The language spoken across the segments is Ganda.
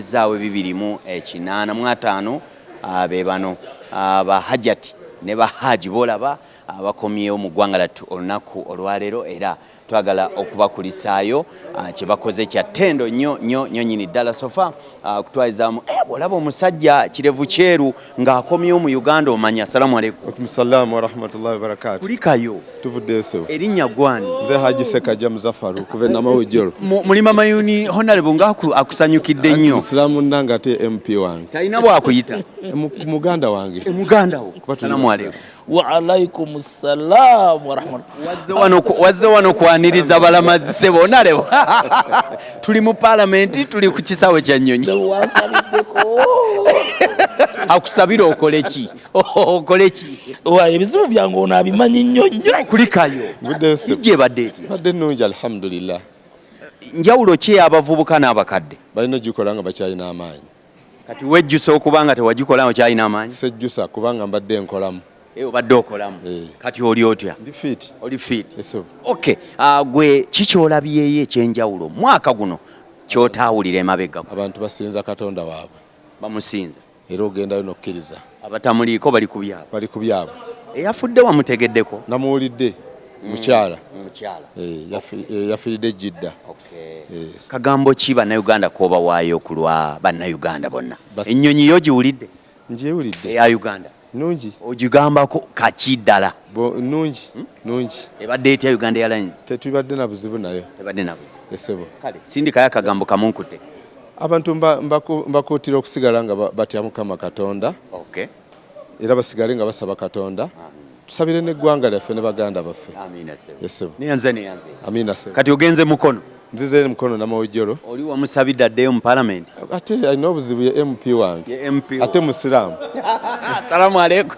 zaawe 2085 be bano Bahajati ne Bahaji bolaba abakomyewo mu ggwanga lattu olunaku olwaleero era twagala okubakulisaayo kye bakoze kya ttendo nnyo nyini ddala sofa kutwalizaamu olaba omusajja kirevu kyeru ng'akomyewo mu Uganda omanya. Assalamu alaikum. Assalamu wa rahmatullahi wa barakatuh. Kulikayo tuvuddeeso erinnya gwani? Nze Haji Sekaja Muzaffaru kuva Namawejjolo. Mulima mayuni honorable ng'akusanyukidde nnyo. Musiramu nanga ate MP wange. Talina bw'akuyita. Muganda wange. Muganda wo. Assalamu alaikum. Wa alaikum assalam wa rahmatullahi. Wazze wano kwaniriza balamazi sebo nalebo. Tuli mu parliament, tuli ku kisaawe kya Nnyonyi. Akusabira okole ki? Okole ki? Ebizibu byange ono abimanyi nnyo nnyo. Kulikayo. Buddeso. Ije badde eti? Badde nnungi alhamdulillah. Njawulo ki abavubuka n'abakadde? Balina gikola nga bakyalina amaanyi. Kati wejjusa okubanga tewagikola nga kyalina amaanyi? Sejjusa kubanga mbadde nkolamu. Obadde okolamu. Kati oli otya? Ndi fit. Oli fit. Eso. Okay. Gwe kikyolabyeyo ekyenjawulo mwaka guno ky'otaawulira emabega? Abantu basinza Katonda waabwe. Bamusinza. Era ogendayo n'okkiriza. Abatamuliiko bali ku byabwe. Bali ku byabwe. Eyafudde wamutegeddeko? Namuwulidde. Mukyala. Mukyala. Yafiiridde Jidda. Okay. Kagambo ki bannayuganda k'obawaayo ku lwa bannayuganda bonna? Ennyonyi yo giwulidde? Ngyewulidde. Eya Uganda. Nungi. Ogigambako kaki ddala? Nungi. Nungi. Ebadde etya Uganda Airlines? Tetubadde na buzibu nayo. Tebadde na buzibu. Esebo. Kale sindikayo akagambo kamunkute. Abantu mbakuutira okusigala nga batya Mukama Katonda. Okay. Era basigale nga basaba Katonda. Tusabire n'eggwanga lyaffe ne baganda baffe. Amina sebo. Esebo. Niyanze. Amina sebo. Kati ogenze Mukono? Nzize Mukono Namawejjolo. Oli wamusabidde addeyo mu parliament? Ate alina obuzibu ye MP wange. Ye MP. Ate musiraamu. Assalamu alaikum.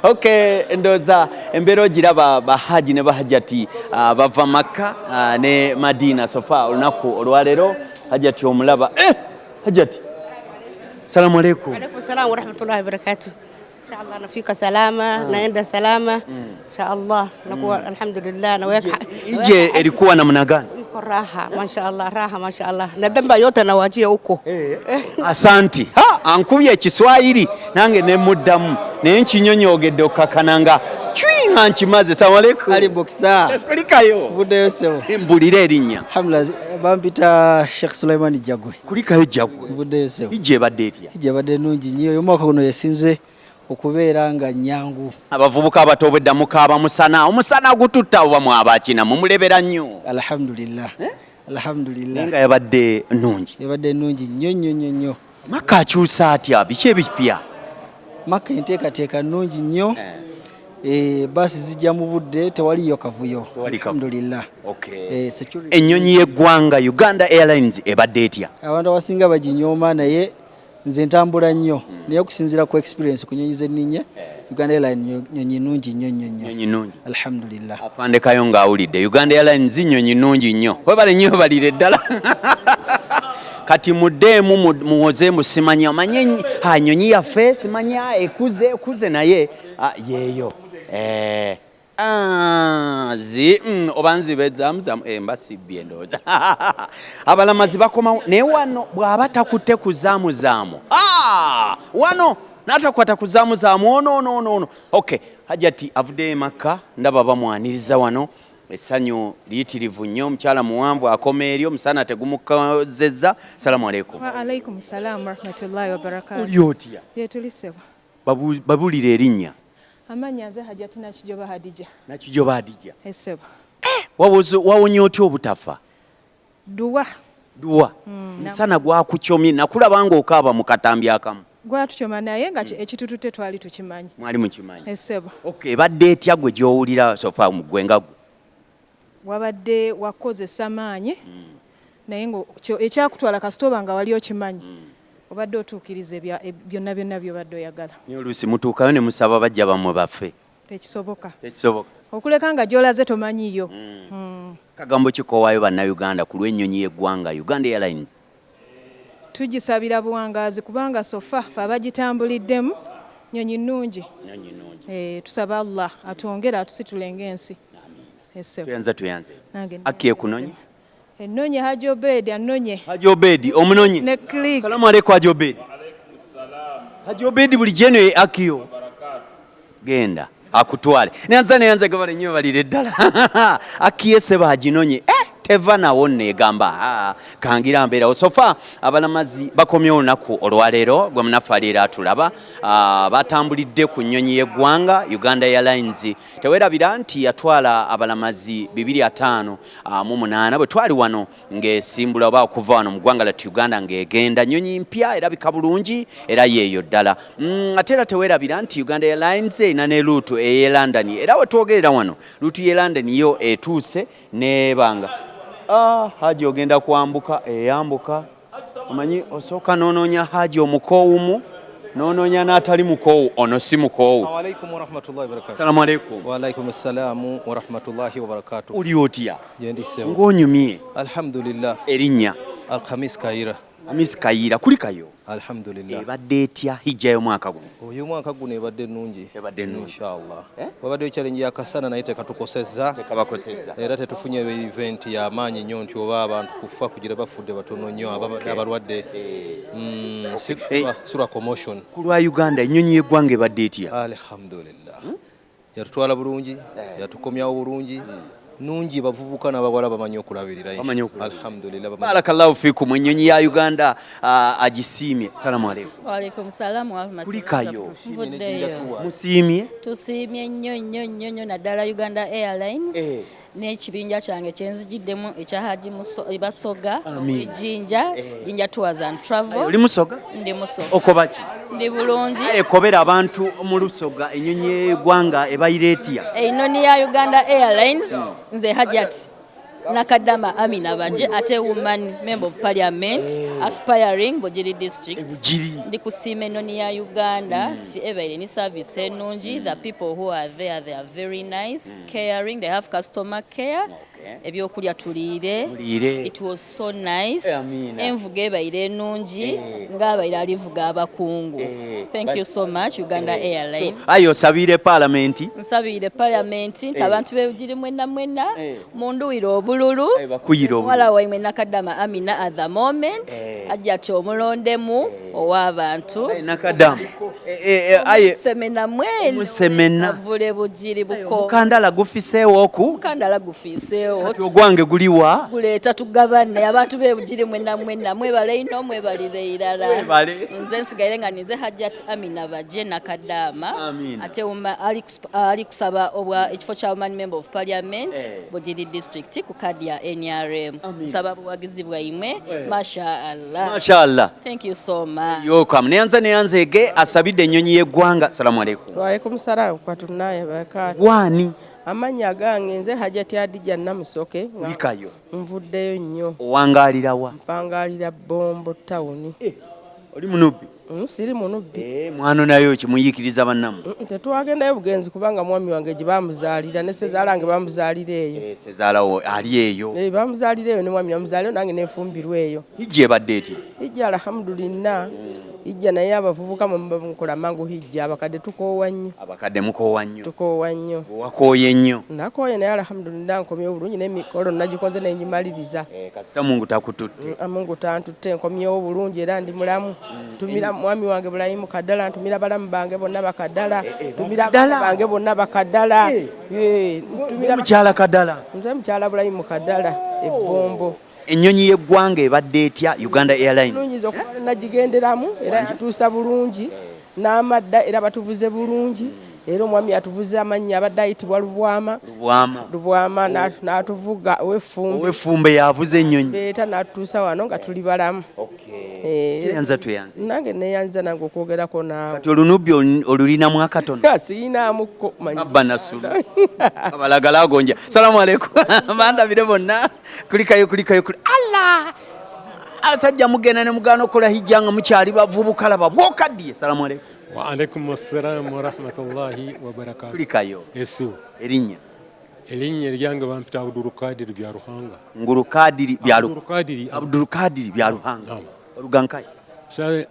Okay, ndoza embeera ogiraba Bahaji ne Bahajati bava Makka ne Madina sofa olunaku olwaleero Hajati omulaba. Hajati. Assalamu alaikum. Alaikum salam wa rahmatullahi wa barakatuh. Inshallah nafika salama, naenda salama. Inshallah nakuwa alhamdulillah na weka. Ije ilikuwa namna gani? Iko raha, mashaallah. Na damba yote nawajia huko. Asanti. Ankubye Kiswahili nange ne muddamu. Ne nkinyonyi ogedde okakananga. Chwinga nkimaze. Assalamu alaikum. Ali bokisa. Kulikayo. Buddeyo. Mbulire erinnya. Alhamdulillah bampita Sheikh Sulaiman Jagwe. Kulikayo Jagwe. Buddeyo. Ije badde etya? Ije badde nungi nnyo. Omwaka guno yesinze okubeera nga nyangu. Abavubuka abato bedda mukaaba musana. Omusana gututta oba mwabakina mumulebera nnyo. Alhamdulillah. Alhamdulillah. Nga yabadde nnungi. Yabadde nnungi nnyo. Maka akyusa atya? Biki ebipya? Maka enteekateeka nnungi nnyo. Basi zijja mu budde tewaliyo kavuyo. Alhamdulillah. Okay. Ennyonyi y'eggwanga Uganda Airlines ebadde etya? Abantu abasinga baginyooma naye nze ntambula nnyo naye okusinziira ku experience ku nnyonyi zenninye Uganda Airlines nnyonyi nnungi nnyo. Nnyonyi nnungi. Alhamdulillah. Afandekayo ng'awulidde Uganda Airlines nnyonyi nnungi nnyo. Webale nnyo balire ddala. Kati muddeemu muwoze musimanya amanye nnyonyi yaffe simanya ekuze naye yeeyo. Oba nzibezaamuzamu mbasibbye ndowooza. Abalamazi bakomawo naye wano bw'aba takutte kuzaamuzaamu. Wano n'atakwata kuzaamuzaamu ono. Okay, Hajati avuddeyo Makka ndaba bamwaniriza wano. Essanyu liyitirivu nnyo, omukyala muwanvu akoma eri, omusana tegumukozezza. Assalamu alaikum. Wa alaikum salam wa rahmatullahi wa barakatuh. Oli otya? Yetuliseba. Babulire erinnya. Amanya nze Hajati Nakijoba Hadija. Nakijoba Hadija. Eseba. Wawonye otya obutafa? Duwa. Musana gwakukyomye nakulaba nga okaaba mu katambi akamu. Gwatukyoma naye nga ekitututte twali tukimanyi. Mwali mukimanyi. Eseba. Okay, badde etya gwe gy'owulira sofa mu ggwe nga gwe? Wabadde wakozesa maanyi naye nga ekyakutwala kasitoba nga wali okimanyi. Obadde otuukiriza byonna by'obadde oyagala. Naye oluusi mutuukayo ne musaba bajja bammwe baffe. Tekisoboka. Okuleka nga gy'olaze tomanyiyo. Kagambo ki k'owaayo bannayuganda ku lw'ennyonyi y'eggwanga Uganda Airlines? Tugisabira buwangazi kubanga sofa fe abagitambuliddemu nnyonyi nnungi. Tusaba Allah atwongere atusitule ng'ensi. Tuyanze. Aki ekunonya? Ennonye Haji Obedi annonye. Haji Obedi omunonye. Ne click. Salamu alaikum Haji Obedi. Haji Obedi buli jeno akiyo. Genda akutwale. Neyanza gavana nyewe balire ddala. Akiyese baginonye. Teva nawo negamba kangira mbeera sofa abalamazi bakomyewo olunaku olwaleero gwe munafaalira atulaba batambulidde ku nnyonyi y'eggwanga Uganda Airlines teweerabira nti yatwala abalamazi 258 bwe twali wano ng'esimbula oba okuva wano mu ggwanga lyattu Uganda ng'egenda nnyonyi mpya erabika bulungi era yeeyo ddala ate era teweerabira nti Uganda Airlines erina ne luutu ey'e London era we twogerera wano luutu y'e London yo etuuse n'ebanga Haji ogenda kwambuka eyambuka omanyi osooka noononya Haji omukoowumu noononya n'atali mukoowu ono si mukoowu. Alaykum wa rahmatullahi wa barakatuh. Salamu alaykum. Wa alaykum assalamu wa rahmatullahi wa barakatuh. Oli otya? Yendise. Ng'onyumye. Alhamdulillah. Erinnya? Alkhamis Kaira. Hamis Kaira kuli kayo? Alhamdulillah. Ebadde etya hijja y'omwaka guno? Oyo mwaka guno ebadde nnungi. Ebadde nnungi. Inshallah. Wabadde challenge yakasana naye tekatukosezza. Tekabakosezza. Era tetufunye event y'amaanyi nnyo nti oba abantu kufa kugira bafudde batono nnyo abalwadde. Sura commotion. Ku lwa Uganda ennyonyi y'eggwanga ebadde etya? Alhamdulillah. Yatutwala bulungi, yatukomyawo bulungi. Nungi bavubuka n'abawala bamanyi okulabirira. Alhamdulillah. Barakallahu fikum ennyonyi ya Uganda agisiimye. Salamu alaykum. Wa alaykum salaam wa rahmatullahi. Kulikayo. Mvuddeyo. Musiimye? Tusiimye nnyo naddala Uganda Airlines. N'ekibinja kyange kyenzigiddemu ekya Haji Basoga Jinja Jinja Tours and Travel. Oli Musoga? Ndi Musoga. Okoba ki? Ndi bulungi. Ekobera abantu mu Lusoga ennyonyi y'eggwanga ebayireetya. Ennoni ya Uganda Airlines nze Hajat Nakadama Amina Baje ate woman member of parliament aspiring Bugiri district. Ndi kusiima ennoni ya Uganda ti ebeere ni service ennungi. The people who are there they are very nice, caring, they have customer care. Ebyokulya tuliire. It was so nice. Envuga ebaire ennungi ng'abaire alivuga abakungu. Thank you so much Uganda Airlines. Ayo sabiire parliament. Nsabiire parliament nti abantu beewugire mwena munduwire obululu. Bakuyire obululu. Wala waimwe Nakadama Amina at the moment ajja ti omulondemu ow'abantu. Nakadama. Aye. Semena mwelu. Semena. Avule Bugiri buko. Mukandala gufiseewo ku. Mukandala gufiseewo. Kati ogwange guliwa? Guleeta tugabane abantu beewugire mwena mwebale ino mwebalire irala. Nze nsigaire nga nize Hajjat Amina Baje Nakadama. Ate ali kusaba ekifo kya woman member of parliament Bugiri district ku kadi ya NRM. Nsaba buwagizi bwaimwe. Mashaallah. Mashaallah. Thank you so much. Yokamu neyanzege asabidde ennyonyi y'eggwanga. Salamu alaykum. Wa alaykum salaam kwa tunaye barakatu. Wani? Amanya gange nze Hajjati Adija Namusoke. Kulikayo. Nvuddeyo nnyo. Owangalira wa? Mpangalira Bombo town. Oli munubbi? Siri munubbi. Mwano nayo kimuyikiriza bannamu. Tetwagendayo bugenzi kubanga mwami wange gye bamuzaalira ne Sezaalange bamuzaalira eyo. Sezaalawo ali eyo. Bamuzaalira eyo ne mwami namuzaalira nange nefumbirwa eyo. Hijja ebadde eti? Hijja alhamdulillah. Hijja naye abavubuka mukola mangu hijja abakadde tukoowa nnyo. Abakadde mukoowa nnyo. Tukoowa nnyo. Wakooye nnyo. Nakooye naye alhamdulillah nkomyewo bulungi n'emikolo nagikoze nengimaliriza. Kasita Mungu takututte. Mungu tantutte nkomyewo bulungi era ndi mulamu. Tumira mwami wange Bulayimu Kaddala ntumira balamu bange bonna bakaddala. Tumira bange bonna bakaddala. Tumira mukyala Kaddala. Nze mukyala Bulayimu Kaddala ebbombo. Ennyonyi y'eggwanga ebadde etya Uganda Airlines? Nnunyiza okuba nagigenderamu era yatuusa bulungi n'amadda era batuvuze bulungi era omwami yatuvuze amannya abadde ayitibwa Lubwama n'atuvuga ow'effumbe yavuze ennyonyi leeta n'atutuusa wano nga tuli balamu. Tuyanza nange neyanza nange okwogerako naawe. Kati olunubbi olulinamu akatono? Siinaamukko abba nasulu abalagala agonja. Salamu alaykum. Bandabire bonna kulikayo Allah asajja mugenda ne mugaana okukola hijja nga mukyali bavubuka laba bwokaddiye. Salamu alaykum. Wa alaykum assalaam wa rahmatullahi wa barakatuh. Kulikayo. Yesu. Erinnya lyange bampita Abdulkadiri bya Ruhanga. Abdulkadiri bya Ruhanga. Olugankaye.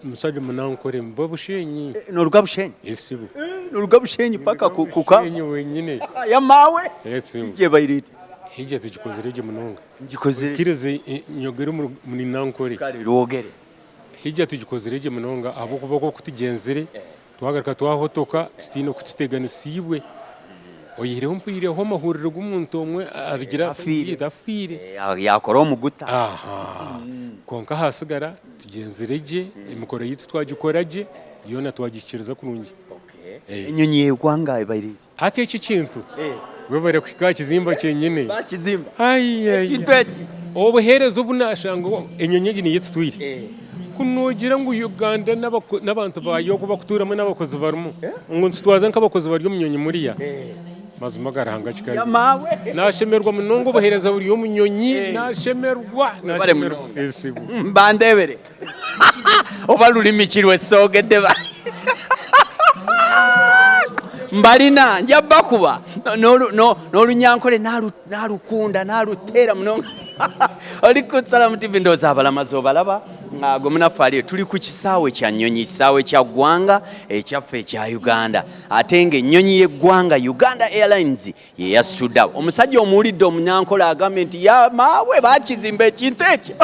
Musajja munankore mva Bushenyi. N'oluga Bushenyi? Esibu. N'oluga Bushenyi paka kuka. Bushenyi wenyine. Ya mawe? Yesu. Je bayiriti. hijja tugikozere munonga ngikozere kireze nyogere muri nankore kale rwogere hijja tugikozere munonga abo kuboko kutugenzere twagaruka twahotoka tutino kutiteganisibwe oyireho mpireho amahuriro g'umuntu omwe agira afire yakora omuguta konka hasigara tugenzerege imikoro yitu twagikoraje yona twagikiriza kurungi enyonyi y'eggwanga ebaire ate iki kintu we bare kwika kizimba cyenyene bakizimba kintu obuherezo bunashanga enyonyi ni yitutwire kunogira ngo Uganda n'abantu bayo kuba kuturamo n'abakozi barimo ngo ntutwaza nk'abakozi bari mu nyonyi muriya mazuma garanga kikaye nashemerwa munongo bohereza buri yo munyonyi nashemerwa esibu bandebere obalulimi kirwe sogedde ba mbalina njabba kuba n'olunyankole nalukunda nalutera munongo oli kutsala mutivi ndoza abalamazi obalaba gwe munaffe tuli ku kisaawe kya nnyonyi kisaawe kya ggwanga ekyaffe ekya Uganda ate ng'ennyonyi y'eggwanga Uganda Airlines ye yasitudde awo omusajja omuwulidde omunyankole agambye nti ya maawe bakizimba ekintu ekyo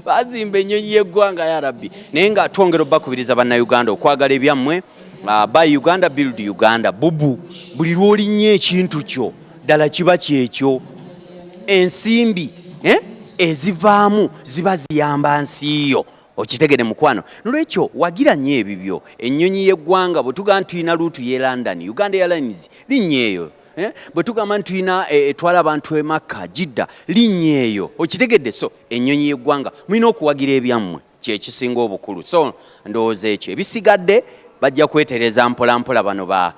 bazimba ennyonyi y'eggwanga ya rabbi naye nga twongera obbakubiriza bannayuganda okwagala ebyammwe Buy Uganda Build Uganda bubu buli lw'olinnyo ekintu kyo ddala kiba kyekyo ensimbi ezivaamu ziba ziyamba nsiyo okitegere mukwano nolwekyo wagira nnyo ebibyo ennyonyi y'eggwanga bwe tugamba tulina luutu y'e London Uganda Airlines linnyeeyo bwe tugamba tulina etwala abantu e Makka Jidda linnyeeyo okitegedde so ennyonyi y'eggwanga mulina okuwagira ebyammwe kyekisinga obukulu so ndowooza ekyo ebisigadde bajja kwetereza mpolampola bano ba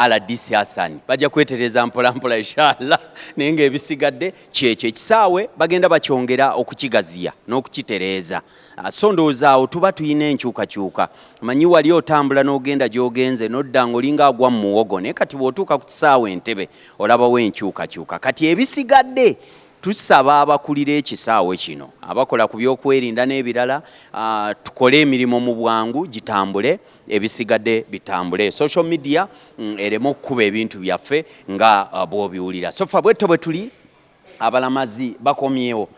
RDC Hassan bajja kwetereza mpolampola inshallah naye ng'ebisigadde kyekyo ekisaawe bagenda bakyongera okukigaziya n'okukitereeza so ndowooza awo tuba tuyina enkyukakyuka manyi wali otambula n'ogenda gy'ogenze n'odda ng'olinga agwa mu muwogo naye kati bw'otuuka ku kisaawe Entebbe olabawo enkyukakyuka kati ebisigadde tusaba abakulira ekisaawe kino abakola ku byokwerinda n'ebirala tukole emirimu mu bwangu gitambule ebisigadde bitambule social media eremo okukuba ebintu byaffe nga bw'obiwulira sofa bwetto bwe tuli abalamazi bakomyewo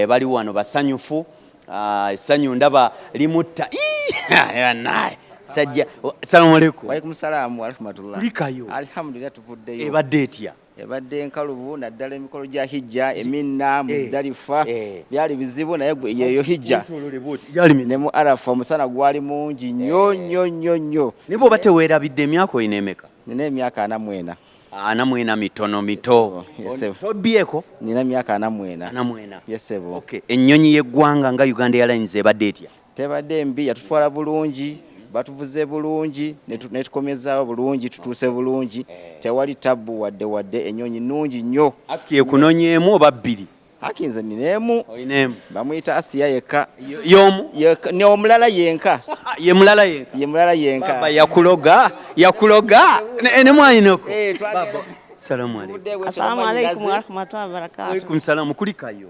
bali wano basanyufu essanyu ndaba limutta naye sajja salamu alaykum wa alaykum salaam wa rahmatullah kulikayo alhamdulillah tuvuddeyo ebadde etya ebadde enkalubu naddala emikolo gya hijja eminna muzdalifa byali bizibu naye yeyo hijja ne mu arafa omusana gwali mungi nnyo nibo bateweerabidde emyaka oyina emeka nina emyaka 40 mitono mito tobyeko nina emyaka 40 yesebo okay ennyonyi y'eggwanga nga Uganda Airlines ebadde etya tebadde mbi yatutwala bulungi batuvuze bulungi netukomezaawo bulungi tutuuse bulungi tewali tabu wadde ennyonyi nnungi nnyo haki ekunoonyeemu oba bbiri haki nze ninaemu oyinaemu bamuyita Asiya yekka y'omu ne omulala yenka ye mulala yenka baba yakuloga ne mwayinako salamu alaykum Assalamu alaykum wa rahmatullahi wa barakatuh. Alaykum salaam kulikayo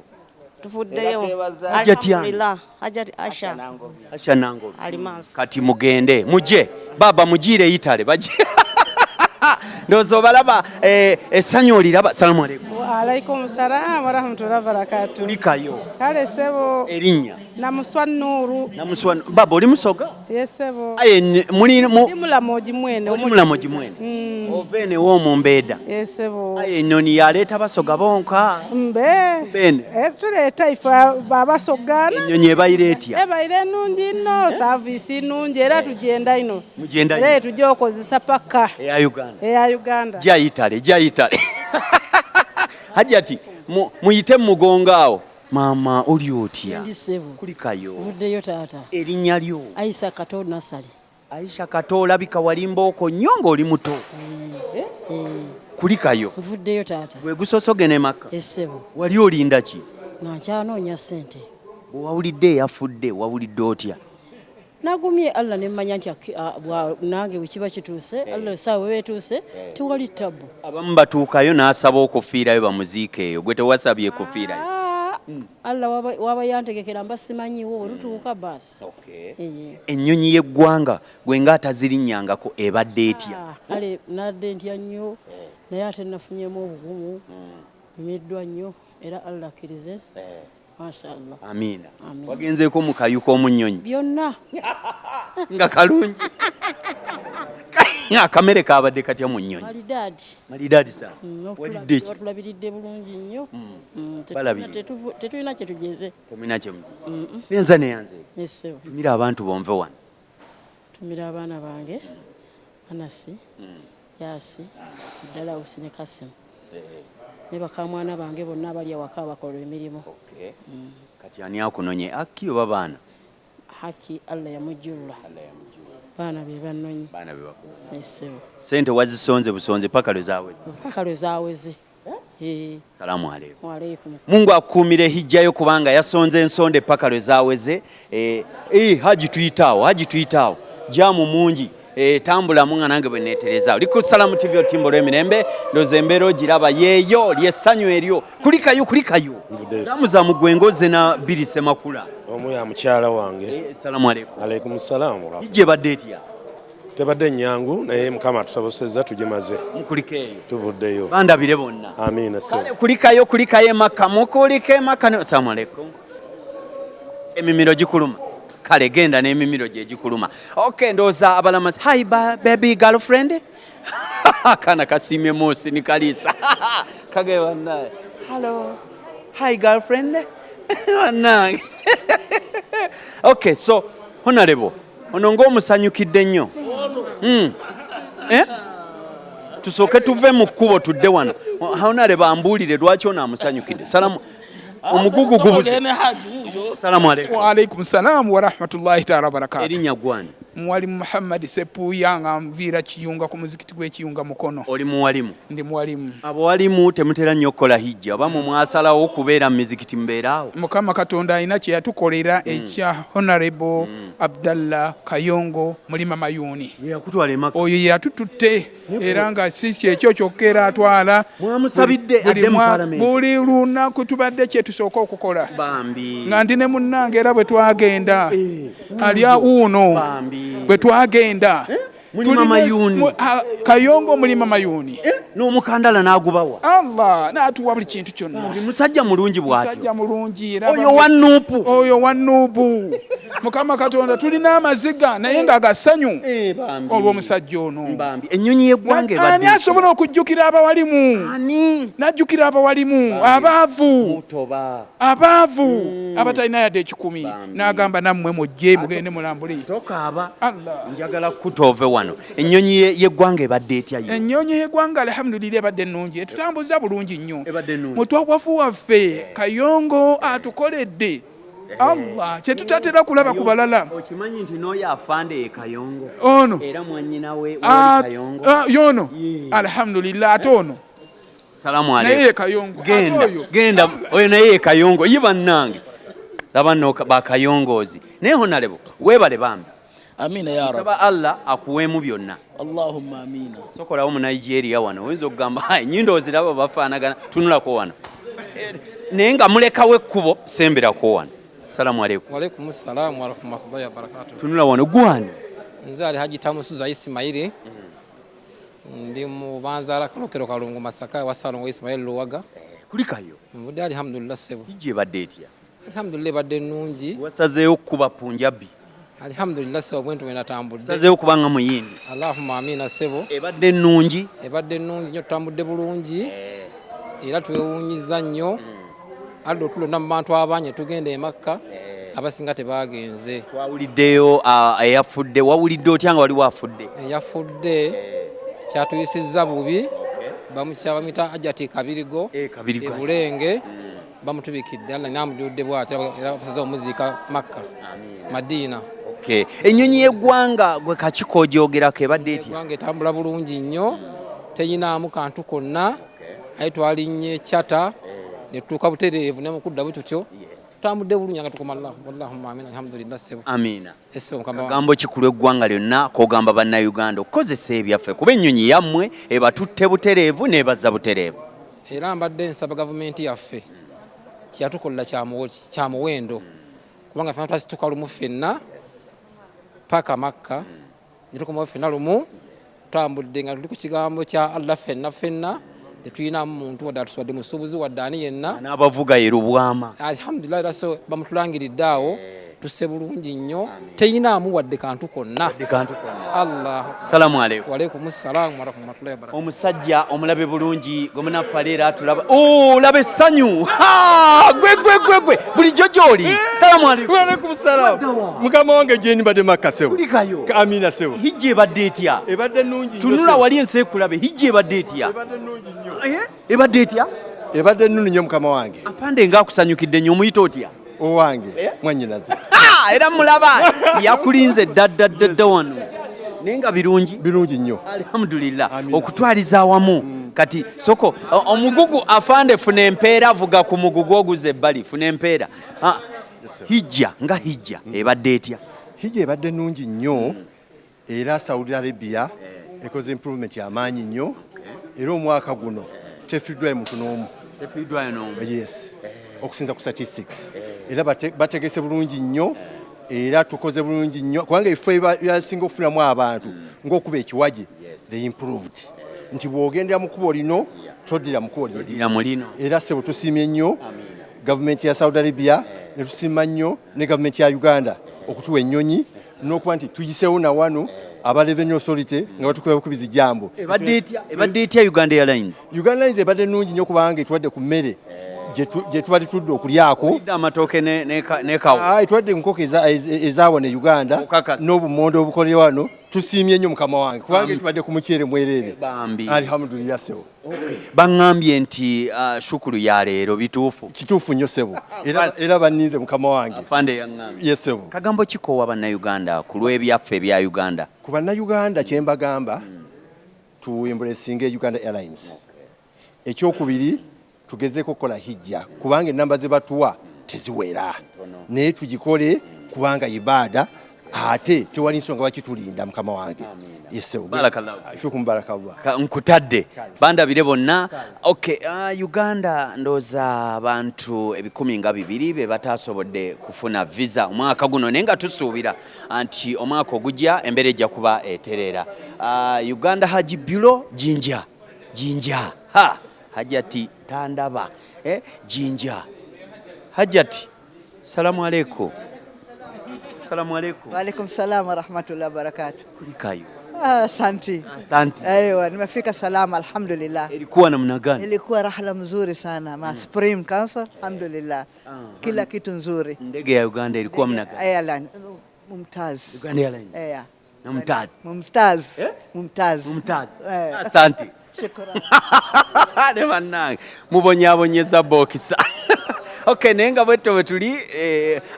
Tufuddeyo alhamdulillah Hajati Asha Nangobi Alimas kati mugende muje baba mujire yitale baje ndozo balaba essanyu oliraba salamu alaykum wa alaykum salaam wa rahmatullahi wa barakatuh kulikayo kale sebo erinnya namuswa baba oli musoga yesebo aye muli mulamoji mwene ovene womu mbeeda yesebo aye ennyonyi yaleeta basoga bonka bene tuleeta ifa babasogana ennyonyi ebayire etya ebayire nnungi nno saavisi nnungi era tugenda ino era tujja okozesa paka eya Uganda jayitale Hajati muyite mugonga awo mama oli otya kulikayo vuddeyo taata erinnya lyo Aisha Kato Nasali Aisha Kato olabika walimbaoko nnyo ng'oli muto kulikayo vuddeyo taata gwe gusosogene maka essebo wali olinda ki nankyanonya ssente wawulidde eyafudde wawulidde otya nagumye Allah ne mmanya nti nange wekiba kituuse Allah saawe wetuuse tewali tabu abamu batuukayo n'asaba okufiirayo bamuziike eyo gwe tewasabye kufiirayo Allah waba yantegekera mba simanyiwo olutuuka basi ennyonyi y'eggwanga gwe nga atazirinnyangako ebadde etya kale nadde ntya nnyo naye ate nafunyemu obugumu nyumiddwa nnyo era Allah akkirize mashallah amina wagenzeeko mu kayu k'omunyonyi byonna nga kalungi akamere kabadde katya mu nnyonyi malidaadi sana walidde ki watulabiridde bulungi nnyo tetulina kye tugeze temulina kye mugeze nenza neyanze tumira abantu bonve wano tumira abaana bange Anasi Yasi ddala Usine Kasimu ne bakamwana bange bonna abali awaka bakola emirimu kati ani akunonye Aki oba baana Haki Allah yamujjulula baana be bannonye baana be bakulu sente wazisonze busonze paka lwe zaaweze salamu alaykum wa alaykum Mungu akumire hijjayo kubanga yasonze ensonde paka lwe zaaweze haji tuyitaawo jamu mungi tambula munga nange bwe neetereza liku salamu TV otimbo lw'emirembe ndoze embeera ogiraba yeeyo lyessanyu eryo kulikayo namuza mugwengoze na birise makula omuya mukyala wange salamu alaykum alaykum salaam hijje badde etya tebadde nyangu naye mukama tusobosezza tugimaze mukulikeeyo tuvuddeyo bandabire bonna amina kulikayo maka mukulike maka salamu alaykum emimiro gikuluma kale genda n'emimiro gye gikuluma okay ndoza abalamazi hi baby girlfriend kana kasimye mosi ni kalisa kage wannaye hello hi girlfriend wannaye okay so honorable ono ng'omusanyukidde nnyo tusooke tuve mu kkubo tudde wano honorable ambuulire lwaki ono amusanyukidde salamu omugugu gubuze salamu alaykum wa alaykum salaam wa rahmatullahi ta'ala barakatuh erinnya gwani Mwalimu Muhammad Sepuya nga mvira kiyunga ku muzikiti gw'ekiyunga mukono oli muwalimu ndi muwalimu abawalimu temutera nnyo okukola hijja oba mwasalawo okubeera mu mizikiti mbeeraawo Mukama Katonda alina kye yatukolera ekya Honorable Abdallah Kayongo Mulima Mayuni yakutwala emaka oyo yatututte era nga si kyekyo kyokera atwala mwamusabidde adde mu parliament buli lunaku tubadde kye tusooka okukola bambi nga ndi ne munnange era bwe twagenda alya uno bwe twagenda Mulima Mayuni Kayongo Mulima Mayuni n'omukandala n'agubawa Allah n'atuwa buli kintu kyonna musajja mulungi bw'atyo musajja mulungi oyo wannuupu Mukama Katonda tulina amaziga naye nga agasanyu olw'omusajja ono ennyonyi y'eggwanga ebadde ani asobola okujjukira abawalimu n'ajjukira abawalimu abaavu abatalina yadde ekikumi n'agamba nammwe mujje mugende mulambule tokaaba njagala kutoove wano ennyonyi y'eggwanga ebadde etya ennyonyi y'eggwanga alhamdulillah ebadde nnungi etutambuza bulungi nnyo mutwawafu waffe Kayongo atukoledde Allah kyetutatera kulaba ku balala okimanyi nti n'oyo afande ye Kayongo ono era mwannyinawe wali Kayongo yono alhamdulillah ate ono salamu alaykum naye Kayongo genda oyo naye ye Kayongo ye bannange laba nno bakayongozi naye honalebo weebale bambi amina ya rabbi saba Allah akuweemu byonna Allahumma amina sokolawo mu Nigeria wano oyinza okugamba ennyindo oziraba bafaanagana tunulako wano naye nga mulekawo ekkubo sembirako wano salamu alaykum Walaikum salaam wa rahmatullahi wa barakatuh tunula wano gwani nze ali Haji Tamusuza Ismaili ndi mu Banzala Kalokero Kalungu Masaka wa Salongo Ismail Luwaga kulikayo mvudde alhamdulillah sebo hijje badde etya alhamdulillah badde nungi wasazeeyo kuba Punjabi alhamdulillah sebo bwentu wenatambudde sazeeyo kubanga muyindi Allahumma amina sebo ebadde nungi nnyo tutambudde bulungi era twewuunyiza nnyo aldo tulonda mu bantu abanye tugenda e Makka abasinga tebagenze twawuliddeyo eyafudde wawulidde otya nga wali wafudde eyafudde kyatuyisizza bubi bamita Ajati Kabirigo Bulenge bamutubikidde Allah namujudde bw'atyo era basaze omuziika Makka Madina ennyonyi y'eggwanga gwe kakiko gyogerako ebadde etya eggwanga etambula bulungi nnyo teyinaamu kantu konna aye twalinnye Chata ne tutuuka butereevu ne mukudda bututyo tutambudde bulungi nga tukoma Allahumma amina alhamdulillah sebo amina kagambo kikulu eggwanga lyonna kogamba bannayuganda okukozesa ebyaffe kuba ennyonyi yammwe ebatutte butereevu n'ebazza butereevu era mbadde nsaba gavumenti yaffe kyatukolera kya muwendo kubanga ffenna twasituka lumu ffenna paka Makka ne tukomawo ffenna lumu tutambudde nga tuli ku kigambo kya Allah fenna tetulina muntu wadde atuswadde musuubuzi wadde ani yenna n'abavuga yerubwama alhamdulillah era so bamutulangiridde awo tusse bulungi nnyo teyinaamu wadde kantu konna Allah salamu alaykum waalaikum salaam wa rahmatullahi wa barakatuh omusajja omulabe bulungi gwe munaffe leero atulaba laba essanyu gwe bulijjo gy'oli salamu alaykum waalaikum salaam mukama wange gye mbadde makka sebo amina sebo hijja ebadde etya ebadde nnungi tunula wali ensi ekulabe hijja ebadde etya ebadde nnungi nnyo ebadde etya ebadde nnungi nnyo mukama wange afande ng'akusanyukidde nnyo omuyita otya owange mwannyinaze era mulaba yakulinze ddadda wano naye nga birungi nnyo alhamdulillah okutwaliza awamu kati soko omugugu afande funa empeera avuga ku mugugu oguze ebbali funa empeera hijja ebadde etya hijja ebadde nnungi nnyo era Saudi Arabia ekoze improvement y'amaanyi nnyo era omwaka guno tefiddwayo muntu n'omu yes okusinza ku statistics era bategese bulungi nnyo era tukoze bulungi nnyo kubanga ebifo ebyasinga okufunamu abantu ng'okuba ekiwaje they improved nti bw'ogendera mu kkubo lino toddira mu kkubo lino era sebo tusiimye nnyo gavumenti ya Saudi Arabia ne tusiima nnyo ne gavumenti ya Uganda okutuwa ennyonyi n'okuba nti tuyiseewo na wano aba Revenue Authority nga batukuba bukubizi jambo ebadde etya Uganda Airlines ebadde nnungi nnyo kubanga etwadde ku mmere gye tubadde tudde okulyako amatooke nekawo etwadde enkoko ezawano e Uganda n'obumonde obukolere wano tusiimye nnyo mukama wange kubanga tubadde ku muceere mwerere alhamdulillah sebo baŋŋambye nti shukuru ya leero kituufu nnyo sebo era banninze mukama wange yes sebo kagambo kikoowa bannayuganda ku lw'ebyaffe ebya Uganda ku bannayuganda kye mbagamba tuembulesinga Uganda Airlines ekyokubiri tugezeeko okukola hijja kubanga ennamba ze batuwa teziwera naye tugikole kubanga ibaada ate tewali nsonga bakitulinda mukama wange nkutadde bandabire bonna Uganda ndooza abantu 12,000 be batasobodde kufuna visa omwaka guno naye nga tusuubira nti omwaka ogujja embeera ejja kuba etereera Uganda Haji Bureau jinja Hajati tandaba jinja Hajati salamu alaykum Wa alaikum salam wa rahmatullahi wa barakatuh. Kulikayo asante aiwa nimefika salama alhamdulillah. Ilikuwa namna gani? Ilikuwa rahla mzuri sana ma Supreme Council alhamdulillah. Kila kitu nzuri. Ndege ya Uganda ilikuwa mna gani? Airline mumtaz Uganda Airline mumtaz asante shukran ne bannange mubonyabonyeza bokisa nenga bweto bwetuli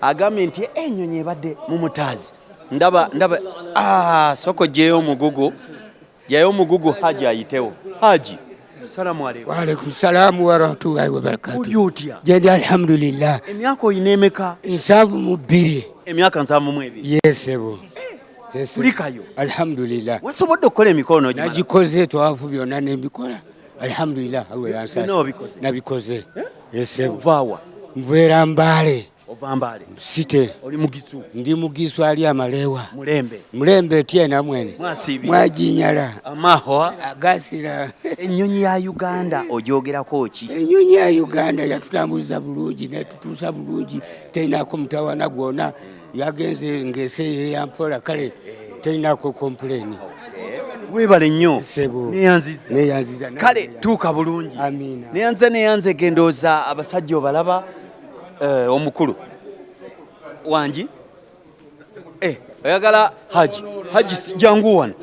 agambye nti ennyonyi ebadde mu mutaazi ndaba soko gyeyo omugugu Haji ayitewo Haji salamu alaykum. Wa alaykum salamu wa rahmatullahi wa barakatuh. Uli otya? Jendi alhamdulillah. Emyaka oyina emeka? 72. Emyaka 72? Yes ebo. Kulikayo? Alhamdulillah. Wasobodde okukola emikono gimala? Nagikoze twavu byonna nembikola. Alhamdulillah awe yansasa. Nabikoze. Yes ebo. Vawa? Mvera Mbale. Ova Mbale? Site. Oli Mugisu? Ndi Mugisu ali amalewa. Mulembe tiena mwene. Mwasibi? Mwajinyala. Amahwa? Agasira. Ennyonyi ya Uganda ogyogerako ki? Ennyonyi ya Uganda yatutambuliza bulungi netutuusa bulungi teinako mutawana gwona yagenze ngese yampola kale teinako complain. Webale nnyo. Neyanziza. Kale tuuka bulungi. Amina. Neyanze gendoza abasajja obalaba omukulu wangi oyagala Haji jangu wano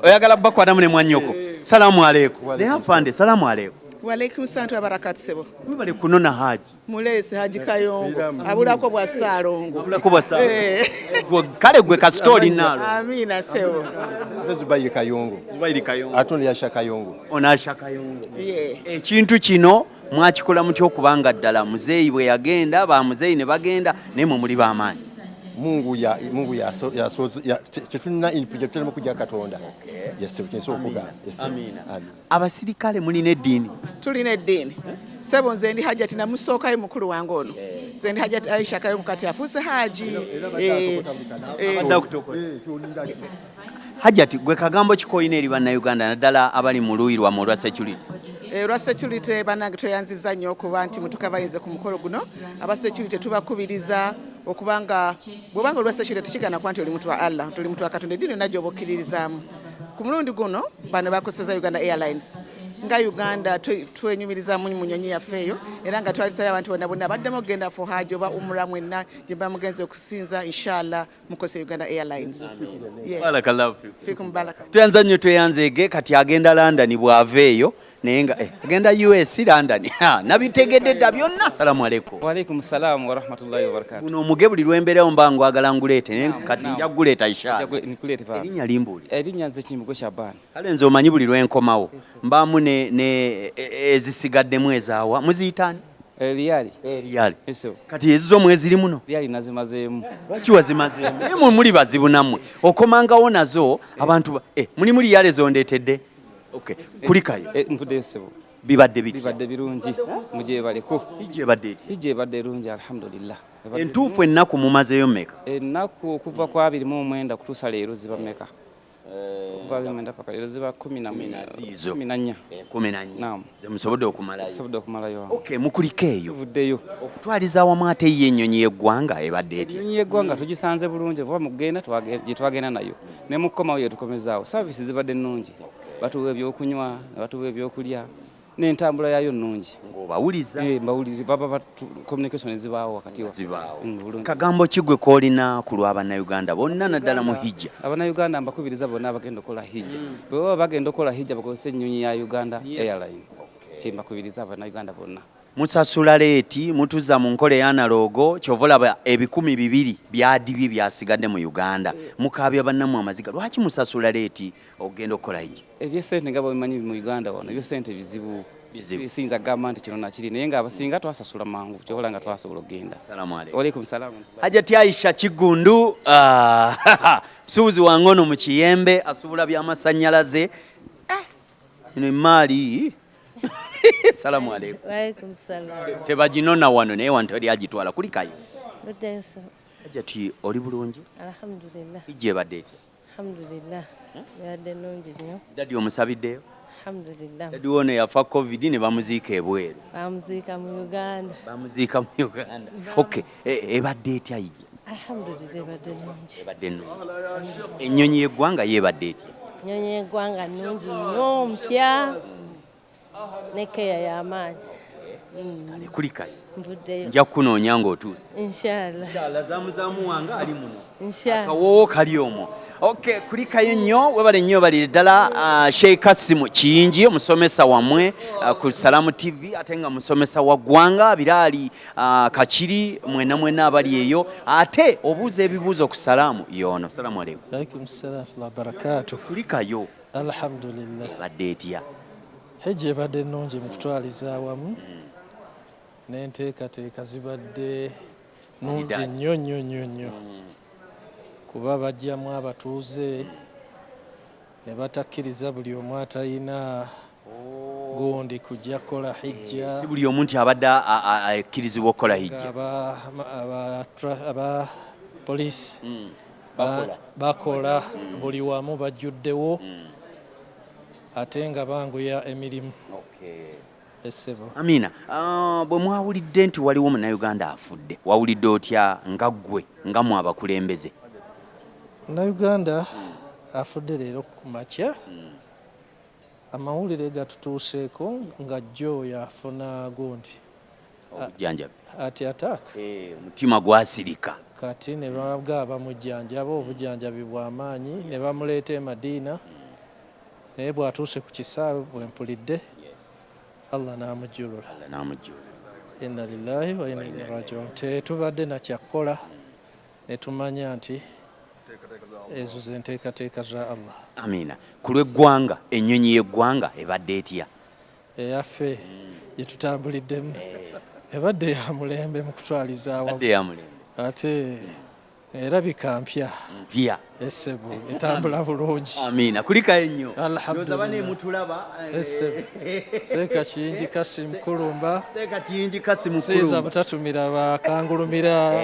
oyagala bakwatamu ne mwanyoko salamu alaykum ne afande salamu alaykum. Wa alaykum salaam wa barakatuh sebo. Webale kunona Haji mulese Haji Kayongo abulako bwa Salongo kale gwe ka story nalo. Amina sebo. Zubairi Kayongo atonde yasha Kayongo onasha Kayongo ekintu kino mwakikola mutyo okubanga ddala muzeeyi bwe yagenda ba muzeeyi ne bagenda nemwe muli b'amaanyi. Mungu ya tetulina input tulema kujja Katonda. Yes, tukinso okuga. Amina. Abasirikale mulina eddiini? Tulina eddiini. sebo nze ndi Hajati namusookayo mukulu wange ono nze ndi Hajati Aisha Kayongo kati afuuse haji Hajati gwe kagambo kikoyina eri bannayuganda naddala abali mu luuyi lwammwe olwa security olwa security bannange tweyanziza nnyo okuba nti mutukabalinze ku mukolo guno aba security tubakubiriza okubanga bwobanga olwa security tekigana kuba nti oli muntu wa Allah tuli muntu wa Katonda eddiini najja oba okkiririzaamu ku mulundi guno bano bakoseza Uganda Airlines nga Uganda twenyumiriza mu munyonyi yaffe eyo era nga twalisaba abantu bonna bonna baddemu okugenda for hajj oba umra mwenna gye bamugenze okusinza inshallah mukose Uganda Airlines. Barakallahu fikum baraka. Tuyanza nnyo tweyanzeege kati agenda London bw'aveeyo naye nga agenda US London nabitegedde dda byonna. Assalamu alaikum. Wa alaikum salam wa rahmatullahi wa barakatuh. Guno omuge buli lwembeerawo mbangu agala nguleete naye kati nja kuguleeta inshallah. Erinnya limbuuli. Erinnya nze Kimbugo Shaban. Kale nze omanyi buli lwenkomawo mbaamu ne ezisigaddemu ezaawa muziyitaani? Liyali. Liyali. Kati ezizo mweziri muno? Liyali nazimazeemu. Lwaki wazimazeemu? Naye muli bazibu nammwe okomangawo nazo abantu mulimu liyali zondeetedde. Okay. Kulikayo? Nvuddeyo ssebo. Bibadde biti? Bibadde birungi. Mujebaleko. Hijja ebadde eti? Hijja ebadde erungi alhamdulillah. Entuufu ennaku mumazeeyo mmeka? Ennaku okuva ku 29 kutuusa leero ziba mmeka? Kuva 29 paka leero ziba 14. Naam. Ze musobodde okumalayo? Musobodde okumalayo. Okay, mukuliko eyo? Tuvuddeyo. Okutwaliza awamu ate ye ennyonyi y'eggwanga ebadde etya? Ennyonyi y'eggwanga tugisanze bulungi vuba mugenda gye twagenda nayo ne mukomawo yetukomezaawo saavisi zibadde nnungi batuwa ebyokunywa batuwa ebyokulya n'entambula yayo nnungi. Ng'obawuliza? Mbawulira baba communication ezibaawo wakati wa zibaawo. Kagambo ki gwe koolina ku lw'Abannayuganda bonna naddala mu hijja? Abannayuganda mbakubiriza bonna abagenda okukola hijja. Bwe baba bagenda okukola hijja bakozese ennyonyi ya Uganda Airline. Mbakubiriza Abannayuganda bonna. Musasula leeti mutuza mu nkola ya analogo kyova olaba 200 byadibye byasigadde mu Uganda mukaabya bannamu amaziga lwaki musasula leeti ogenda okukola hijja? Ebyesente nga babimanyi mu Uganda wano ebyesente bizibu bisinza gamba nti kino nakiri naye nga abasinga twasasula mangu kyobola nga twasobola okgenda. Walaikum salam. Hajati Aisha Kigundu musuubuzi wange ono mu Kiyembe asuubula by'amasannyalaze ino emaali. Salamu alaikum. Wa alaikum salam. Tebaginona wano naye wantu ali agitwala kulikayo. Buteso. Hajati oli bulungi? Alhamdulillah. Hijja ebadde etya? Alhamdulillah. Yadde nungi nnyo. Dadi omusabiddeyo? Alhamdulillah. Dadi wono yafa COVID ne bamuziika ebweru. Bamuziika mu Uganda. Bamuziika mu Uganda. Okay, ebadde etya hijja? Alhamdulillah ebadde nungi. Ebadde nungi. Ennyonyi y'eggwanga yeebadde etya? Ennyonyi y'eggwanga nungi nnyo mpya. Nekeya y'amaanyi. Kulikayo? Mvuddeyo. Nja kunoonya ng'otuuse. Inshallah. Zaamu wange ali muno. Inshallah. Akawoowo kali omwo. Okay, kulikayo nnyo webale nnyo balire ddala Sheikh Kasimu Kiyingi omusomesa wammwe ku Salamu TV ate nga musomesa wa ggwanga Biraali Kakiri mwena abali eyo ate obuuza ebibuuzo ku Salamu y'ono. Salamu alaikum. Alaikum salam wa barakatuh. Kulikayo? Alhamdulillah. Ebadde etya? Hejje ebadde nnungi mu kutwaliza awamu n'enteekateeka zibadde nnungi nnyo kuba bajjamu abatuuze ne batakkiriza buli omu atalina gundi kujja kukola hijja. Si buli omu nti abadde akkirizibwa okukola hijja. Aba poliisi bakola buli wamu bajjuddewo ate nga banguya emirimu. Amina, bwe mwawulidde nti waliwo Munnayuganda afudde wawulidde otya nga ggwe nga mu abakulembeze? Munnayuganda afudde leero ku makya amawulire gatutuuseeko nga jjo yafuna gundi obujjanjabi ati attack mutima gwasirika kati ne babga bamujjanjaba obujjanjabi bw'amaanyi ne bamuleeta e Madiina naye bw'atuuse ku kisaawe bwe mpulidde Allah n'amujjulula. Inna lillahi wa inna ilaihi raji'un. Tetubadde na kyakkola ne tumanya nti ezo z'enteekateeka za Allah. Amina. Ku lw'eggwanga ennyonyi y'eggwanga ebadde etya? Eyaffe gye tutambuliddemu ebadde ya mulembe mu kutwaliza awamu. Ebadde ya mulembe. Ate era bikampya mpya essebu etambula bulungi. Amina. Kulika ennyo. Alhamdulillah. Mutulaba. Essebu. Seeka Kiyingi Kasim Kulumba. Seeka Kiyingi Kasim Kulumba. Siiza butatumira bakangulumira.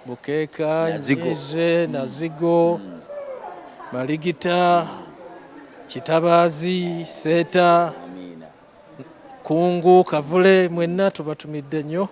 Bukeeka, Nyize, Nazigo, Maligita, Kitabaazi, Seeta, Kungu, Kavule, mwenna tubatumidde nnyo.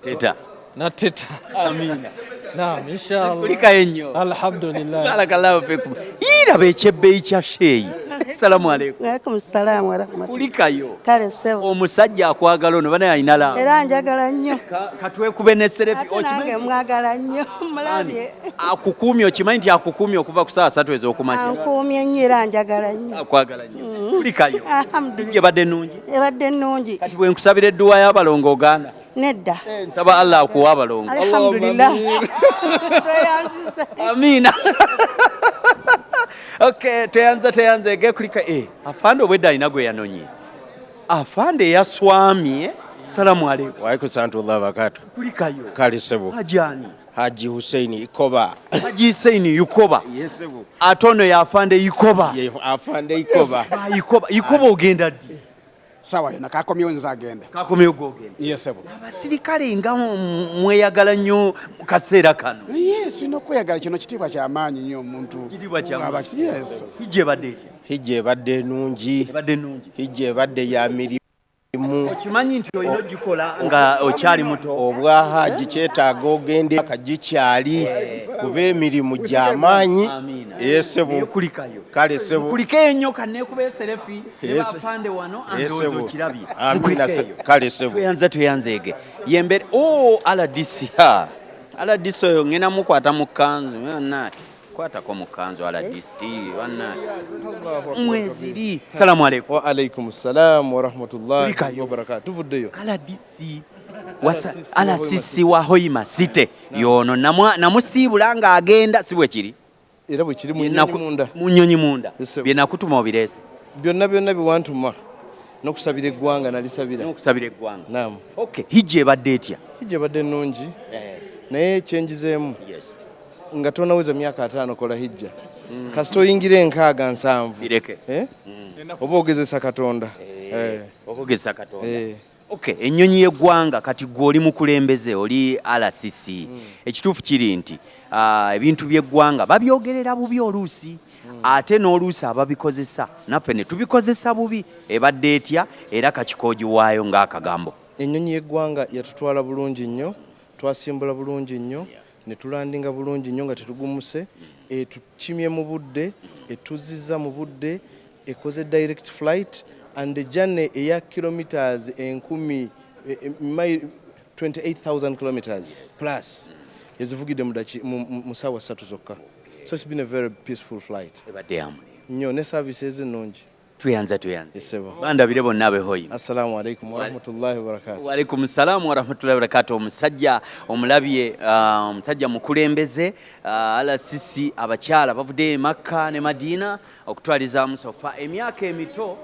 Teta. Na Teta. Amina. Naam, inshallah. Kulika ennyo. Alhamdulillah. Barakallahu fikum. Iraba ekyebbeeyi kya sheeyi. Assalamu alaikum. Waalaikum salaam wa rahmatullahi. Kulikayo. Kale sebo. Omusajja akwagala ono bana alina laavu. Era njagala nnyo. Katwekube ne serefi okimanyi. Nange mwagala nnyo mulabye. Akukuumye okimanyi nti akukuumye okuva ku saa 3 ez'okumakya. Ankuumye nnyo era njagala nnyo. Akwagala nnyo. Kulikayo. Alhamdulillah. Ebadde nnungi. Ebadde nnungi. Kati bwe nkusabira edduwa y'abalongo ogaana. Nedda. Nsaba Allah akuwa abalongo. Alhamdulillah. Amina. Okay, teyanza ege kulika afande obwedda alina gwe yanonye. Afande yaswamye. Salamu alaikum. Wa alaikum salaam wa barakatuh. Kulikayo. Kale sebo. Hajani. Haji Hussein Ikoba. Haji Hussein Ikoba. Yes sebo. Atono ya afande Ikoba. Ye afande Ikoba. Ikoba ogenda ddi? Sawa yona kakomyewo nzagenda. Kakomyewo gogenda. Yes sebo. Abasirikale nga mweyagala nnyo mu kaseera kano. Yes, tulina okweyagala kino kitiibwa kyamaanyi nnyo omuntu. Kitiibwa kyamaanyi. Yes. Hijja ebadde etya? Hijja ebadde nnungi. Ebadde nnungi. Hijja ebadde ya mirimu. Okimanyi nti olina ogikola nga okyali muto. Obwa haji kyetaaga ogende akagikyali kuba emirimu gy'amaanyi. Sebo. Kulikayo. Kale sebo. Kulike ennyo kanneekuba eserefi ne bafande wano andowooza okirabye. Amina sebo. Kale sebo. Tuyanzeege. Yembere RDC. RDC oyo ngenda mukwata mu kkanzu. Kwatako mu kkanzu RDC. Mweziri. Salamu alaikum. Wa alaikum salam wa rahmatullahi wa barakatuh. Tuvuddeyo. RDC. RDC wa Hoima City. Yono namusiibula nga agenda si bwe kiri. Era bwe kiri mu nnyonyi munda. Bye nakutuma obireese. Byonna biwantuma. N'okusabira eggwanga nalisabira. N'okusabira eggwanga. Naam. Okay, hijja ebadde etya? Hijja ebadde nnungi. Naye kyenjizeemu. Yes. Nga tonaweza myaka 5 kola hijja. Kasita oyingire 6-7. Bireke. Oba ogezesa Katonda. Oba ogezesa Katonda. Okay, ennyonyi y'eggwanga kati gw'oli mukulembeze oli RCC. Ekituufu kiri nti ebintu by'eggwanga babyogerera bubi oluusi ate n'oluusi ababikozesa naffe ne tubikozesa bubi. Ebadde etya era kakikoogiwaayo ng'akagambo. Ennyonyi y'eggwanga yatutwala bulungi nnyo, twasimbula bulungi nnyo, ne tulandinga bulungi nnyo nga tetugumuse, etukimye mu budde, etuzizza mu budde, ekoze direct flight and the journey eya kilometers 28,000 kilometers plus yazivugidde mu ssaawa 3 zokka. So it's been a very peaceful flight. Ebadde yamu nnyo ne services ennungi. Tuyanze. Bandabire bonna behoyi. Assalamu alaikum wa rahmatullahi wa barakatuh. Wa alaikum salaam wa rahmatullahi wa barakatuh. Omusajja omulabye omusajja mukulembeze RCC abakyala bavudde Makka ne Madina okutwaliza musofa emyaka emito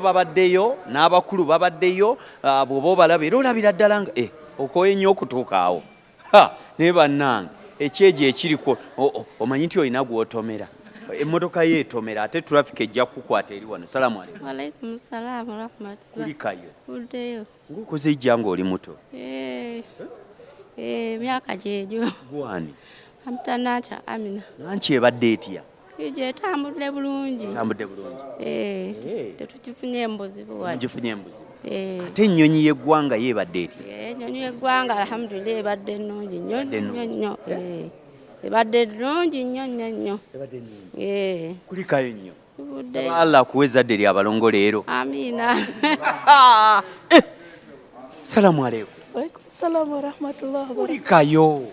babaddeyo n'abakulu babaddeyo bw'oba obalaba era olabira ddala nga okoye nnyo okutuuka awo naye bannange ekyejo ekiriko omanyi nti olina gw'otomera emmotoka yeetomera ate traffic ejja kukwata eri wano. Salamu alaikum. Wa alaikum salaam wa rahmatullahi. Kulikayo. Uddeyo. Ng'okoze ijja ng'oli muto. Myaka gyegyo. Gwani? Amutanacha Amina. Nanki ebadde etya? Ije etambudde bulungi. Etambudde bulungi. Tetukifunye embuzibu wadde. Gifunye embuzibu. Ate ennyonyi y'eggwanga yeebadde etya? Ennyonyi y'eggwanga alhamdulillah ebadde nnungi nnyo. Ebadde nnungi nnyo. Kulikayo nnyo. Saba Allah akuweza dderi abalongo leero. Amina. Salamu alaikum. Wa alaikum salaam wa rahmatullahi wa barakatuh. Kulikayo.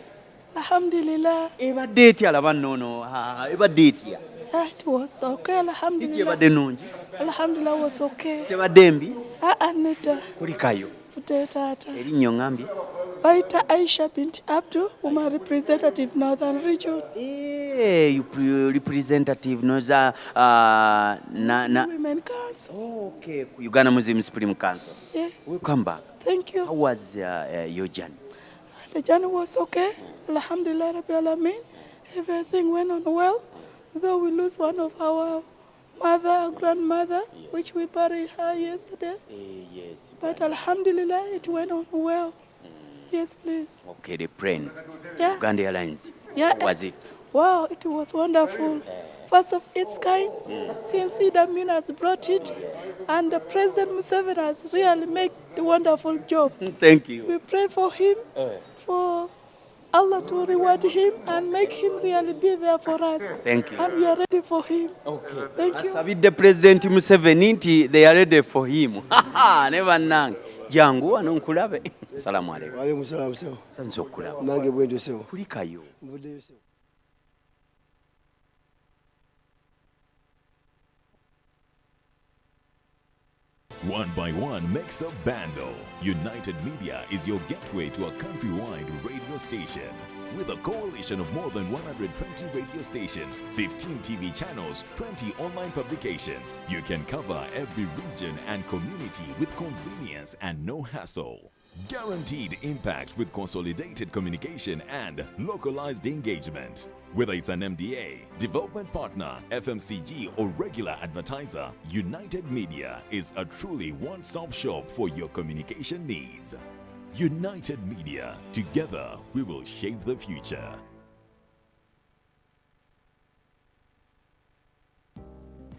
Alhamdulillah. Ebadde etya laba nnono? Ebadde etya? It was okay, alhamdulillah. Ebadde nnungi? Alhamdulillah was okay. Tebadde mbi? Nedda. Kulikayo. Tata. Erinnya ngambye? Baita Aisha binti Abdu, woman representative Northern Region. You representative Noza Women Council. Okay, Uganda Muslim Supreme Council. Yes. Welcome back. Thank you. How was your journey? The journey was okay. Alhamdulillah Rabbil Alameen. Everything went on well. Though we lose one of our grandmother, which we buried her yesterday. Yes. But Alhamdulillah, it went on well. Yes, please. Okay, the plane. Yeah. Uganda Airlines. Yeah. How was it? Wow, it was wonderful. First of its kind, since Idi Amin has brought it, and the President Museveni has really made a wonderful job. Thank you. We pray for him, for Allah to reward him and make him really be there for us. Thank you. And we are ready for him. Okay. Thank you. The President Museveni, they are ready for him. Never nang. Jangu wano nkulabe. Salamu alaikum. Wa alaikum salam sewo. Sanso kulaba. Nange bwendo sewo. Kulikayo. Mbudde sewo. One by one makes a bando. United Media is your gateway to a countrywide radio station. With a coalition of more than 120 radio stations, 15 TV channels, 20 online publications, you can cover every region and community with convenience and no hassle. Guaranteed impact with consolidated communication and localized engagement. Whether it's an MDA, development partner, FMCG or regular advertiser, United Media is a truly one-stop shop for your communication needs. United Media, together we will shape the future.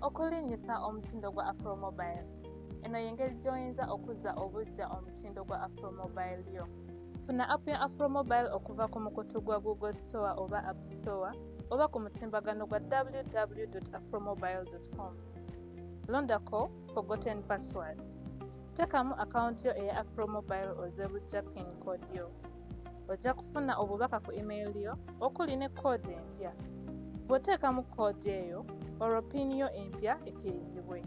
Okulinyisa omutindo gwa Afromobile. Eno yengeri gy'oyinza okuzza obuggya omutindo gwa Afromobile yo. Funa app ya Afromobile okuva ku mukutu gwa Google Store oba App Store oba ku mutimbagano gwa www.afromobile.com. Londako forgotten password. Tekamu account yo eya Afromobile oze buggya pin code yo. Ojja kufuna obubaka ku email yo okuli ne code empya. Bw'oteekamu code eyo olwo pin yo empya ekkirizibwe.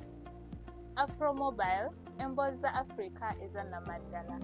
Afromobile, emboozi za Africa ezannamaddala.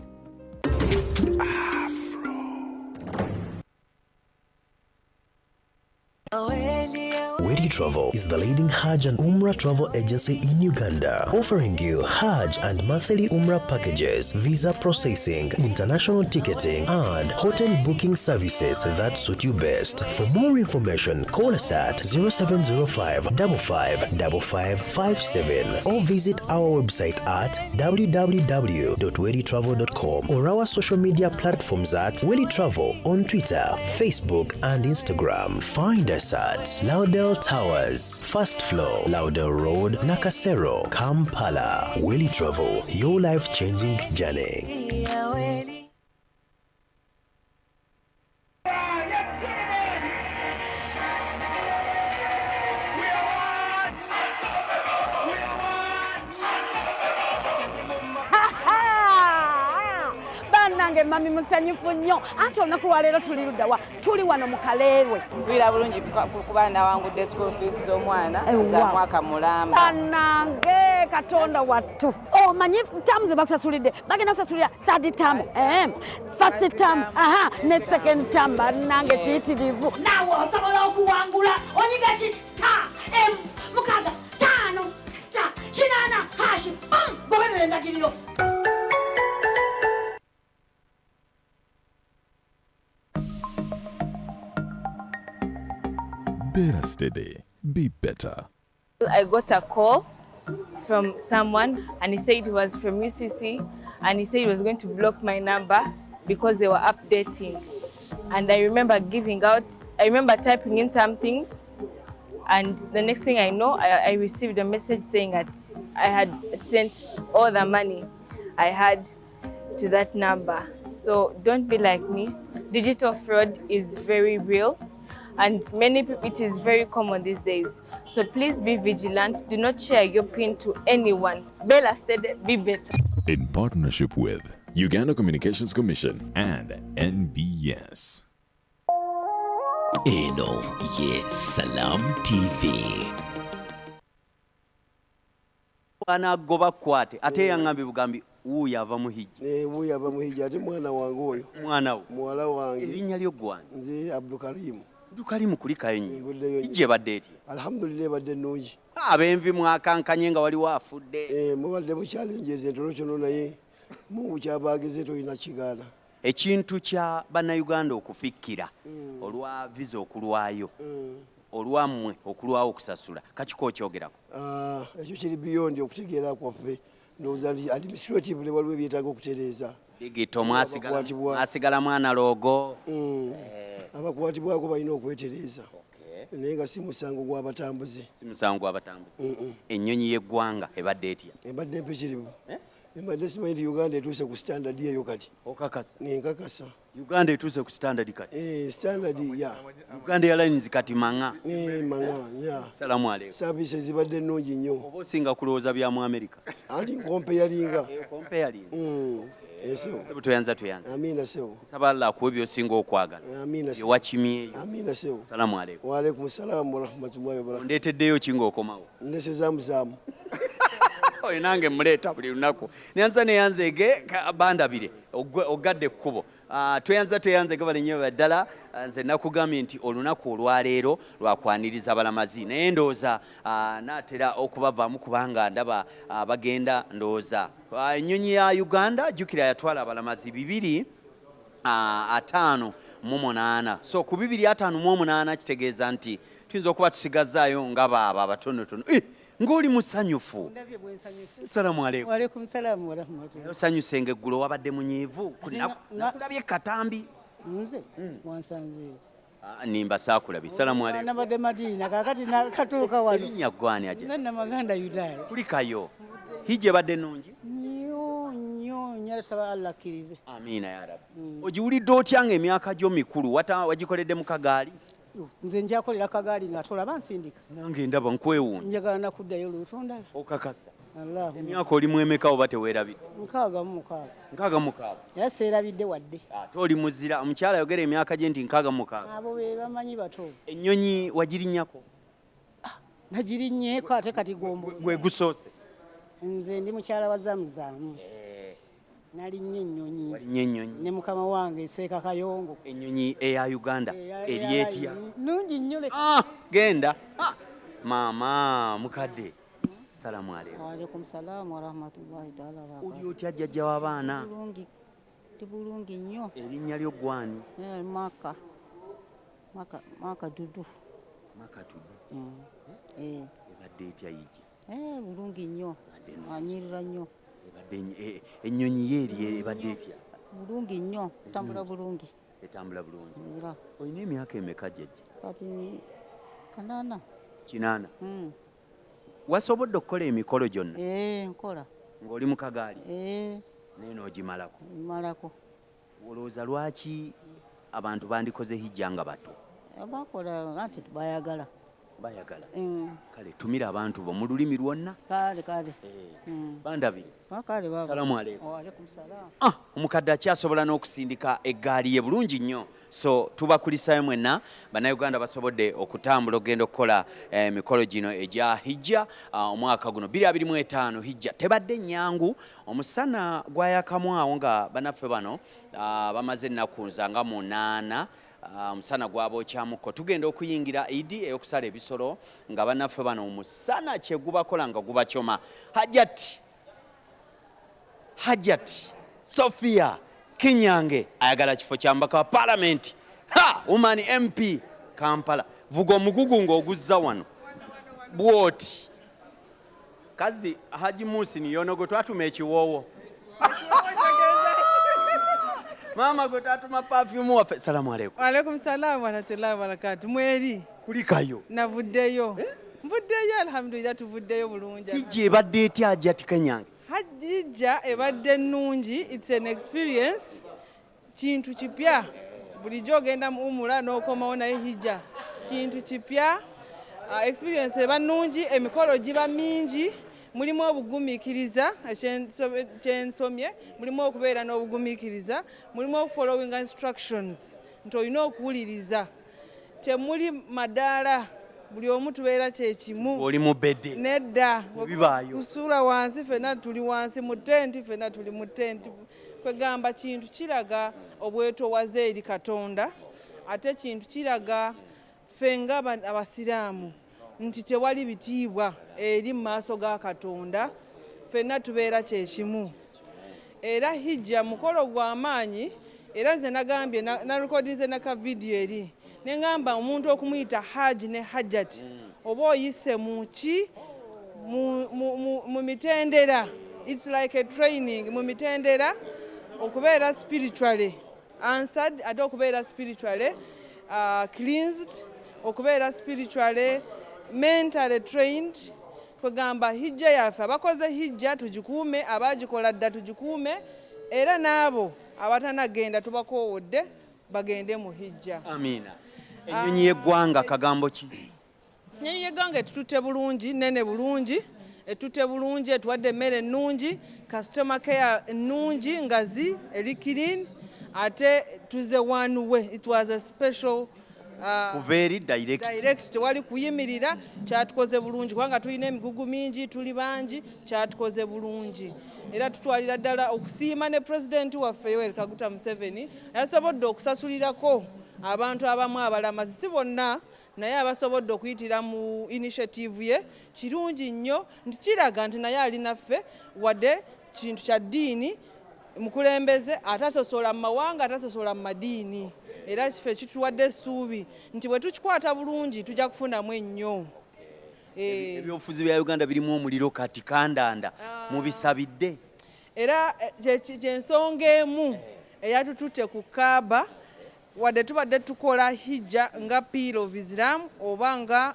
Wedi Travel is the leading Hajj and Umrah travel agency in Uganda, offering you Hajj and monthly Umrah packages, visa processing, international ticketing, and hotel booking services that suit you best. For more information, call us at 0705 555557 or visit our website at www.weditravel.com or our social media platforms at Wedi Travel on Twitter, Facebook, and Instagram. Find us at Laudel Towers, First Floor, Laudel Road, Nakasero, Kampala. Wedi Travel, your life-changing journey. Mami musanyufu nnyo anti olunaku lwa leero tuli luddawa tuli wano mu Kaleerwe. Wira bulungi kuba nawangudde school fees z'omwana za mwaka mulamba. Bannange Katonda wattu omanyi tamu ze bakusasulidde bagenda kusasulira third term first term ne second term bannange kiyitirivu. Naawe osobola okuwangula onyiga ki star mukaaga ttaano star kinaana hash goberera endagiriro. Better steady, be better. I got a call from someone and he said he was from UCC and he said he was going to block my number because they were updating. And I remember typing in some things, and the next thing I know, I received a message saying that I had sent all the money I had to that number. So don't be like me. Digital fraud is very real. And many people, it is very common these days. So please be vigilant. Do not share your PIN to anyone. Bella said, be better. In partnership with Uganda Communications Commission and NBS. Eno ye Salam TV. Anagoba kwate ate yangambi bugambi uya ava muhijja. Uya ava muhijja ate mwana wange oyo. Mwana wo. Muwala wange. Erinnya lyo gwani? Nze Abdulkarim. Abdulkarim kulika ennyo. Ijje badde eti. Alhamdulillah badde nnungi. Abenvi mwakankanye nga wali wafudde. Mubadde mu challenges entono kyono naye Mungu kyabageze toyina kigaana. ekintu kya bannayuganda okufikkira olwa visa okulwayo olwammwe okulwawo okusasula kakiko okyogerako ekyo kiri beyond okutegeera kwaffe ndowooza nti administratively waliwo ebyetaaga okutereeza digito mwasigala mwana loogo abakwatibwako balina okwetereeza naye nga si musango gw'abatambuze ennyonyi y'eggwanga ebadde etya ebadde mpitirivu embadde simanyi nti uganda etuuse ku standard eyo kati okakasa nkakasa uganda etuuse ku standard kati standard ya uganda airlines kati maŋa ya salamu aleikum saavisi zibadde nnungi nnyo oba osinga kulowooza bya mu amerika anti nkompeyalinga sebo toyanza amina sebo nsaba Allah akuwe by'osinga okwagala byewakimyeyo amina sebo salamu aleikum waalaikum salaamu warahmatullahi wabarakatuh ndeeteddeyo ki ng'okomawo ndesezaamu oyo nange muleeta buli lunaku neyanzege bandabire ogadde ekkubo tweyanzege balinyo baddala nze nakugambye nti olunaku olwaleero lwakwaniriza abalamazi naye ndowooza naatera okubavaamu kubanga ndaba bagenda ndowooza ennyonyi ya uganda jjukira yatwala abalamazi 258 so ku 258 kitegeeza nti tuyinza okuba tusigazaayo nga baaba abatonotono ng'oli musanyufu. Salamu aleikum. Wa alaikum salaam wa rahmatullah. Osanyuse ng'eggulo wabadde munyiivu nakulabye katambi. Nze wansanze. Nimba saakulabye. Salamu aleikum. Nabadde Madina kakati nakatuuka wano. Erinnya ggwani aje? Nanna Maganda Yudaali. Kulikayo. Hijja ebadde nnungi? Nnyo nyasaba Allah akkirize. Amiina ya Rabbi. Ogiwulidde otya ng'emyaka gyo mikulu wagikoledde mu kagaali? Nze njakolera kagaali nga tolaba nsindika. Nange ndaba nkwewuunya. Njagala nakuddayo olutunda. Okakasa. Allahumma. Emyaka oli mu emeka oba teweerabidde? 66. 66. Era seerabidde wadde. Toli muzira. Omukyala ayogera emyaka gye nti 66. Abo be bamanyi bato. Ennyonyi wagirinnyako? Nagirinnyeko ate kati gombo. Gwe gusoose? Nze ndi mukyala wa Zamuzaamu. Nalinnye ennyonyi. Walinnye ennyonyi. Ne mukama wange Seeka Kayongo. Ennyonyi eya Uganda eri etya? Nnungi nnyo le. Genda. Maama mukadde. Salamu aleikum. Wa alaikum salaam wa rahmatullahi ta'ala wa barakatuh. Oli otya jjajja w'abaana? Bulungi. Bulungi nnyo. Erinnya lyo gwani? Maka Dudu. Maka Dudu. Ebadde etya yijja? Bulungi nnyo. Anyirira nnyo. Ennyonyi yeeri ebadde etya? Bulungi nnyo. Etambula bulungi. Etambula bulungi. Olina emyaka emeka jjajja? Kati 8. 8. Wasobodde okukola emikolo gyonna? Nkola. Ng'oli mu kagaali? Naye n'ogimalako? Malako. Olowooza lwaki abantu bandikoze hijja nga bato? Bakola anti bayagala. Bayagala. Kale tumira abantu bo mu lulimi lwonna? Kale. Bandabire. Kale baba. Salamu aleikum. Wa alaikum salaam. Omukadde akyasobola n'okusindika eggaali ye bulungi nnyo. So tubakulisayo mwenna bannayuganda basobodde okutambula ogenda okukola emikolo gino egya hijja omwaka guno 2025 hijja tebadde nnyangu omusana gwayakamu awo nga bannaffe bano bamaze ennaku nga 8 omusana gwabokyamuko tugenda okuyingira idi ey'okusala ebisolo nga bannaffe bano omusana kye gubakola nga gubakyoma Hajati Sofia Kinyange ayagala kifo kya mbaka wa parliament woman MP Kampala vuga omugugu ng'oguzza wano bwoti kazi Haji Musi ni yonogo twatuma ekiwoowo mama gwe tatuma perfume waffe. Salamu aleikum. Wa alaikum salaam wa rahmatullahi wa barakatuh. Mweri kulikayo? Navuddeyo. Mvuddeyo alhamdulillah tuvuddeyo bulungi. Hijja ebadde etya Hajati Kinyange? Hajja ebadde nnungi. It's an experience. Kintu kipya. Bulijjo ogenda mu umura n'okomawo naye hijja. Kintu kipya. Experience eba nnungi, emikolo giba mingi. Mulimu obugumiikiriza kyensomye, mulimu okubeera n'obugumiikiriza, mulimu okufollowing instructions nti olina okuwuliriza. Temuli madaala, buli omu tubeera kyekimu. Oli mu bedde? Nedda. Bibaayo. Kusuula wansi ffenna tuli wansi mu tenti, ffenna tuli mu tenti. Kwegamba kintu kiraga obwetoowaze eri Katonda, ate kintu kiraga ffe nga abasiraamu nti tewali bitiibwa eri mu maaso ga Katonda, ffenna tubeera kyekimu. Era hijja mukolo gw'amaanyi era nze nagambye narekodinze naka video eri nengamba omuntu okumuyita Haji ne Hajjati oba oyise muki mu mitendera, it's like a training mu mitendera okubeera spiritually answered ate okubeera spiritually cleansed, okubeera spiritually mentally trained. Kwegamba hijja yaffe abakoze hijja tugikuume, abagikola dda tugikuume, era n'abo abatanagenda tubakoowodde bagende mu hijja. Amina. Ennyonyi y'eggwanga kagambo ki? Ennyonyi y'eggwanga etututte bulungi, nene bulungi, etutte bulungi, etuwadde emmere ennungi, customer care ennungi, ngazi eri clean, ate tuze one way. It was a special very direct tewali kuyimirira, kyatukoze bulungi kubanga tulina emigugu mingi, tuli bangi, kyatukoze bulungi. Era tutwalira ddala okusiima ne President waffe Yoweri Kaguta Museveni yasobodde okusasulirako abantu abamu abalamazi, si bonna naye abasobodde okuyitira mu initiative ye. Kirungi nnyo nti kiraga nti naye ali naffe wadde kintu kya ddiini, mukulembeze atasosola mu mawanga, atasosola mu madiini. Era kiffe kituwadde essuubi nti bwe tukikwata bulungi tujja kufunamu ennyo. Ebyobufuzi bya Uganda birimu omuliro kati kandanda mubisabidde. Era kyensonga emu eyatututte ku Kaaba wadde tubadde tukola hijja nga Pillar of Islam oba nga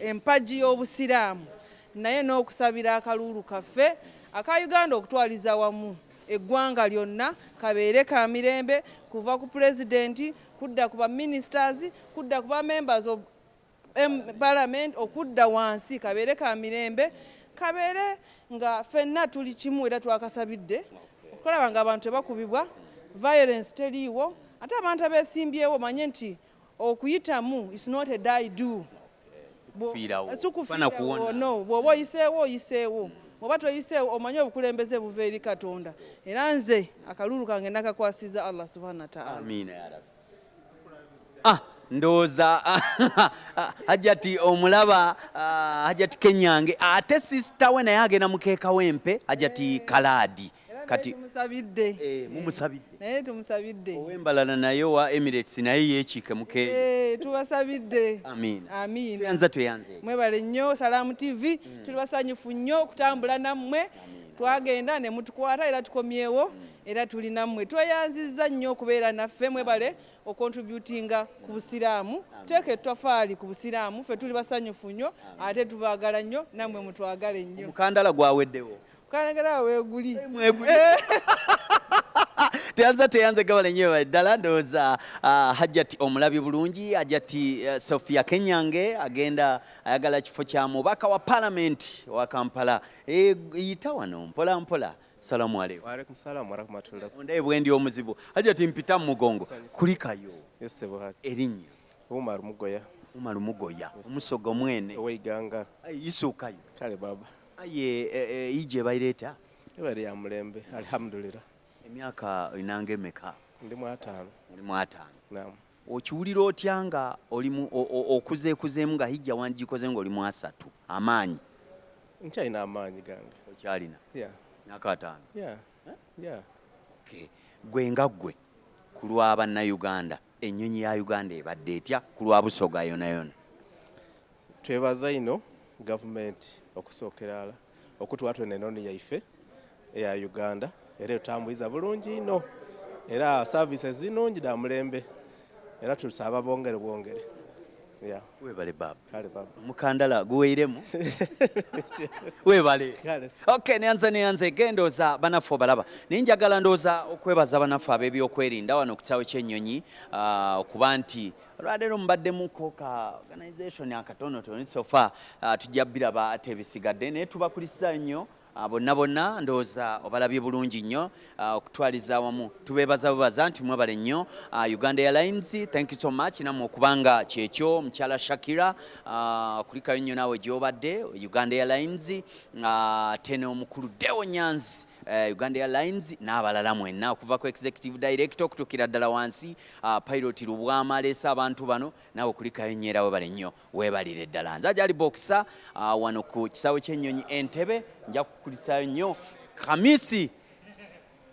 empagi y'Obusiraamu, naye n'okusabira akalulu kaffe aka Uganda okutwaliza wamu eggwanga lyonna kabeere ka mirembe, kuva ku President kudda ku ba ministers kudda ku ba members of parliament okudda wansi kabeere ka mirembe, kabeere nga ffenna tuli kimu era twakasabidde okulaba nga abantu tebakubibwa, violence teriiwo, ate abantu abeesimbyewo manye nti okuyitamu is not a die do. No, bw'oba oyiseewo bw'oba toyiseewo omanye obukulembeze buva eri Katonda. Era nze akalulu kange nakakwasiza Allah subhanahu wa ta'ala. Amina ya Rabbi. Ndooza Hajjati omulaba Hajjati Kenyange ate sister we naye agenda mukeeka wempe Hajjati Kalaadi kati tumusabidde mumusabidde naye tumusabidde owembalana naye wa Emirates naye yekiike mukeeyo tubasabidde. Amina. Tuyanze mwebale nnyo Salamu TV tuli basanyufu nnyo okutambula nammwe, twagenda ne mutukwata era tukomyewo era tuli nammwe, tweyanzizza nnyo okubeera naffe, mwebale okontributinga ku Busiraamu, teeka ettafaali ku Busiraamu, ffe tuli basanyufu nnyo ate tubaagala nnyo nammwe mutwagale nnyo. Mukandala gwaweddewo mukandala weeguli teyanze gabala nnyo ddala. Ndowooza Hajjati omulabi bulungi, Hajjati Sophia Kenyange agenda ayagala kifo kya mubaka wa Parliament wa Kampala. Yita wano mpola mpola. Salamu alaykum. Wa alaykum salam wa rahmatullah. Ondaye bwendi omuzibu. Hajjati mpita mu mugongo. Kulikayo. Yes buhati. Erinnya. Umar Mugoya. Umar Mugoya. Omusogo mwene. Oweiganga. Isuukayo. Kale baba. Aye ije baireta. Ebali ya mulembe. Alhamdulillah. Emyaka inange meka? Ndi mu 5. Ndi mu 5. Naam. Okiwulira otyanga olimu okuzeekuzeemu nga hijja wandikoze nga oli mu 3 amaanyi? Nkyalina amaanyi gange. Okyalina? Yeah. Myaka 5? Yeah. Yeah. Okay. Gwe nga gwe ku lwa bannayuganda ennyonyi ya Uganda ebadde etya ku lwa Busoga yona yona? Twebaza ino gavumenti okusookera ala okutwatwa enoni yaife eya Uganda era etambuliza bulungi ino era services zinungi da mulembe era tusaba bongere. Yeah. Webale baba. Kale baba. Mukandala guweiremu. Webale. Kale. Okay, neanze gendoza banafo balaba. Ninjagala ndoza okwebaza banafu ab'ebyokwerinda wano ku kitaawe ky'ennyonyi okuba nti olwaleero mbadde muko ka organization akatonotono sofa tujja biraba ate ebisigadde naye tubakulisa nnyo bonna ndowooza obalabye bulungi nnyo okutwaliza wamu tubeebaza nti mwebale nnyo Uganda Airlines, thank you so much namwe okubanga kyekyo mukyala Shakira kulikayo nnyo naawe gy'obadde Uganda Airlines tene omukulu Deo Nyanzi Uganda Airlines n'abalala mwenna okuva ku executive director okutuukira ddala wansi pilot Lubwama aleese abantu bano naawe kulikayo nnyo era webale nnyo weebalire ddala. Nze ajali Boxer wano ku kisaawe ky'ennyonyi Entebbe nja kukulisayo nnyo Kamisi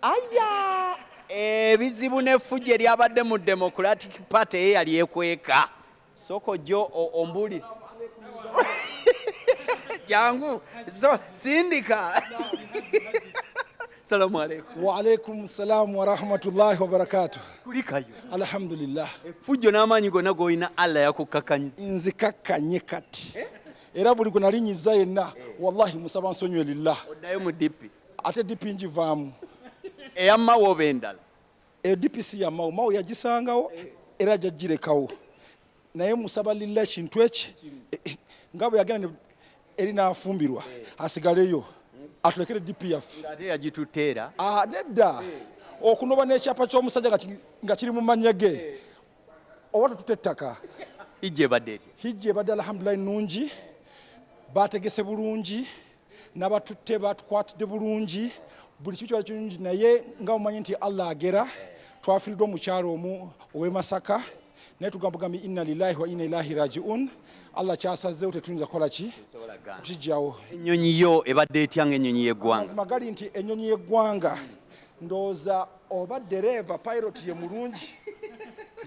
aya ebizibu n'effujjo eryabadde mu Democratic Party eyali ekweka soko jo ombuli jangu so sindika Salamu alaikum. Wa alaikum salam wa rahmatullahi wa barakatuh. Kulikayo. Alhamdulillah. Fujjo n'amaanyi gonna goyina Allah yakukakkanyiza. Nzikakkanye kati. Era buli gwe nalinyiza yenna wallahi musaba nsonyiwe lillah. Oddayo mu DP. Ate DP njivaamu. Eyamma woba endala. DP si yammawo mawo yagisangawo era jagirekawo. Naye musaba lillah kintu eki nga bwe yagenda eri n'afumbirwa asigaleyo. Atulekere DP yaffe. Ngate yagituteera. Nedda. Okunoba n'ekyapa ky'omusajja nga kiri mu mannya ge. Oba tutute ettaka. Hijje badde etya? Hijje badde alhamdulillah nungi. Bategese bulungi. N'abatutte batukwatidde bulungi. Buli kimu kyali kirungi naye nga mumanyi nti Allah agera. Twafiiriddwa omukyalo omu ow'e Masaka. Naye tugamba inna lillahi wa inna ilaihi raji'un. Allah kyasazeewo tetuyinza kukola ki kukijjawo. Ennyonyi yo ebadde etya ng'ennyonyi y'eggwanga? Mazima gali nti ennyonyi y'eggwanga ndowooza oba dereva pilot ye mulungi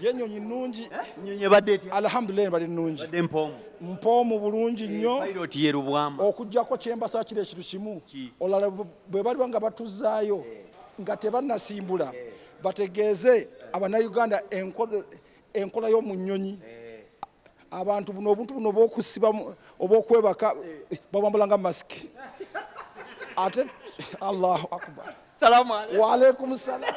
y'ennyonyi nnungi. Ennyonyi ebadde etya? Alhamdulillah ebadde nnungi. Ebadde mpoomu. Mpoomu bulungi nnyo. Pilot ye Lubwama. Okuggyako kyembasa kiri ekintu kimu. Olala bwe baliwa nga batuzzaayo nga tebannasimbula bategeeze Abannayuganda enkola y'omu nnyonyi. Abantu buno obuntu buno bw'okusiba obw'okwebaka babambulanga masiki. Ate Allahu akbar. Salamu alaikum. Wa alaikum salam.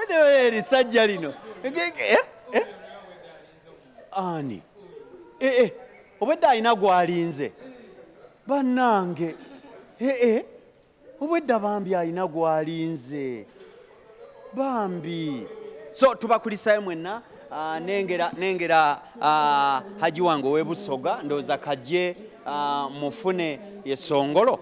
Eri sajja lino. Ani. Obwedda alina gwalinze. Bannange. Obwedda bambi alina gwalinze. Bambi. So tubakulisayo mwenna nengera haji wange ow'ebusoga ndowooza kajje mufune yesongolo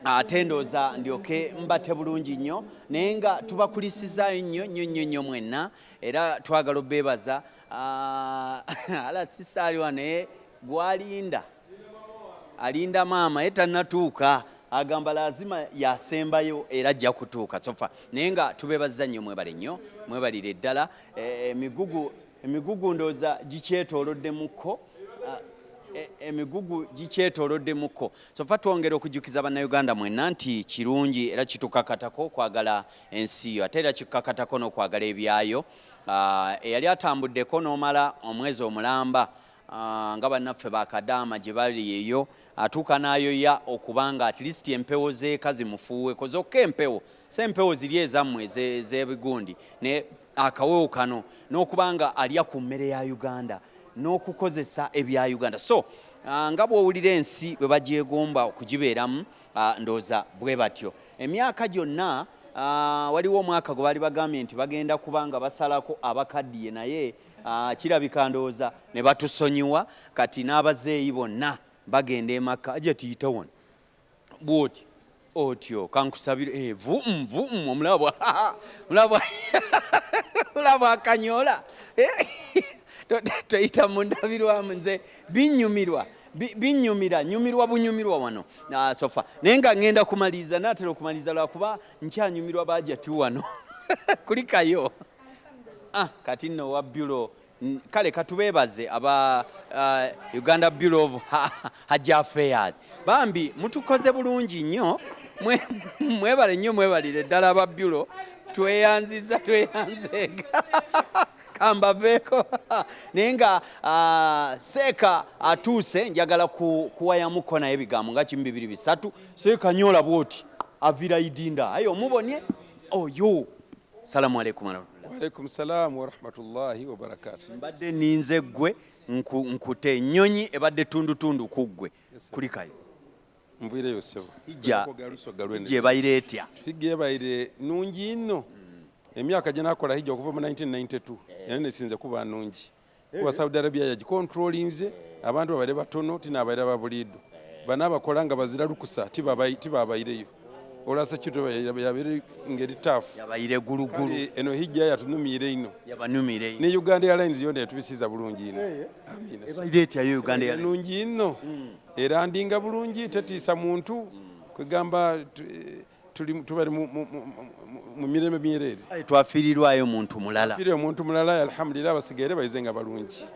ate ndowooza ndyoke mbate bulungi nnyo naye nga tubakulisizaayo nnyo mwenna era twagala obbeebaza ala sisaali wa naye gwalinda alinda maama ye tannatuuka agamba lazima yasembayo era ajja kutuuka sofa naye nga tubeebazza nnyo mwebale nnyo mwebalire ddala emigugu ndowooza gikyetooloddemuko emigugu gikyetooloddemuko sofa twongera okujjukiza bannayuganda mwenna nti kirungi era kitukakatako okwagala ensi yo ate era kikakatako n'okwagala ebyayo eyali atambuddeko n'omala omwezi omulamba nga bannaffe bakadaama gye bali eyo atuuka n'ayoya okubanga at least empewo z'eka zimufuuweko zokka empewo so empewo ziri ezammwe z'ebigundi ne akawewo kano n'okubanga alya ku mmere ya Uganda n'okukozesa ebya Uganda so nga bw'owulira ensi bwe bagyegomba okugibeeramu ndowooza bwe batyo emyaka gyonna waliwo omwaka gwe baali bagambye nti bagenda kubanga basalako abakaddiye naye kirabika ndowooza ne batusonyiwa kati n'abazeeyi bonna bagenda emaka aje tuyita wano bwoti otyo kankusabire omulabwa mulabwa akanyola toyita mundabirwamu nze nyumirwa bunyumirwa wano sofa naye nga ngenda kumaliza naatera okumaliza lwakuba nkyanyumirwa bajati wano kulikayo kati nno wa bureau kale katubeebaze aba Uganda Bureau of Hajj Affairs bambi mutukoze bulungi nnyo mwebale nnyo mwebalire ddala aba bureau tweyanziza kambaveeko naye nga seeka atuuse njagala kuwayamuko naye ebigambo nga 2-3 seeka nyola bwoti avira idinda ayo omubonye oyo salamu alaikum Walaikum salam wa rahmatullahi wa barakatuh. Mbadde ninze gwe nkute nyonyi ebadde tundu kuggwe kulikayo. Mvire yosebo. Ije bayire etya. Hige bayire nungi nno. Emyaka gye nakola hijja okuva mu 1992. Yane sinze kuba nungi. Kuba Saudi Arabia yagicontrollinze abantu babale batono tina abayira babulido. Bana bakolanga bazira lukusa tibabayireyo. Olasa kitu yabiri ngeri tafu yabayire gulugulu eno hijja yatunumire ino yabanumire ino ne Uganda Airlines yonde yatubisiza bulungi ino amina ebayireti ya Uganda Airlines bulungi ino era ndinga bulungi tetisa muntu kwegamba tubali mu mirembe myerere twafiirirwayo muntu mulala twafiirire muntu mulala alhamdulillah basigaire bayize nga balungi.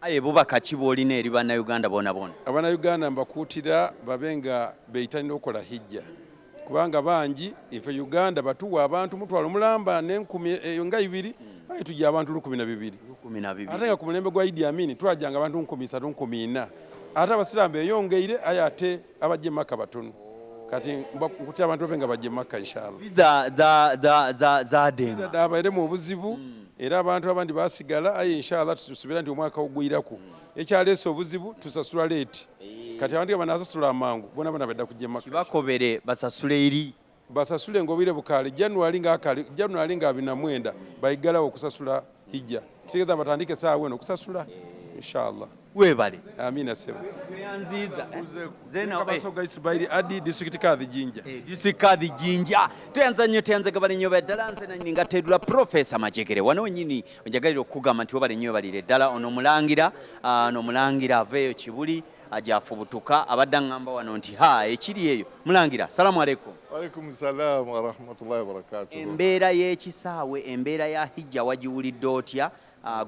Aye bubaka ki bwolina eri bannayuganda boona boona? Abannayuganda mbakuutira babe nga beeyitanira okukola hijja kubanga bangi ife Uganda batuwa abantu mutwalo mulamba n'enkumi nga 2 aye tujja abantu 12,000 ate nga ku mulembe gwa Idi Amin twajjanga abantu 3,000 4,000 ate abasiraamu beeyongeire aye ate abajja Makka batono kati nkutira abantu babe nga bajja Makka inshallah zabaire mu obuzibu era abantu abandi basigala aye inshallah tusubira nti omwaka ogwirako ekyaleese obuzibu tusasula leeti kati abantu banasasula amangu bona badda kujja Makka bakobere basasule eri basasule ngobire bukale January nga 29 bayigalawo okusasula hijja kitegeeza batandike saawa eno okusasula inshallah webale amina sebo yanziza zena abasoga Ismaili Adi district kadhi Jinja district kadhi Jinja tuyanza gabale nyoba ddala nze nanyi nga tedula Professor Majekere wano nyini onjagalira okugamba nti wabale nyoba lire ddala ono mulangira aveeyo Kibuli ajafubutuka abadda ngamba wano nti ekiri eyo mulangira. Salamu alaykum. Wa alaykum salaam wa rahmatullahi wa barakatuh. Embeera y'ekisaawe embeera ya hijja wagiwulidde otya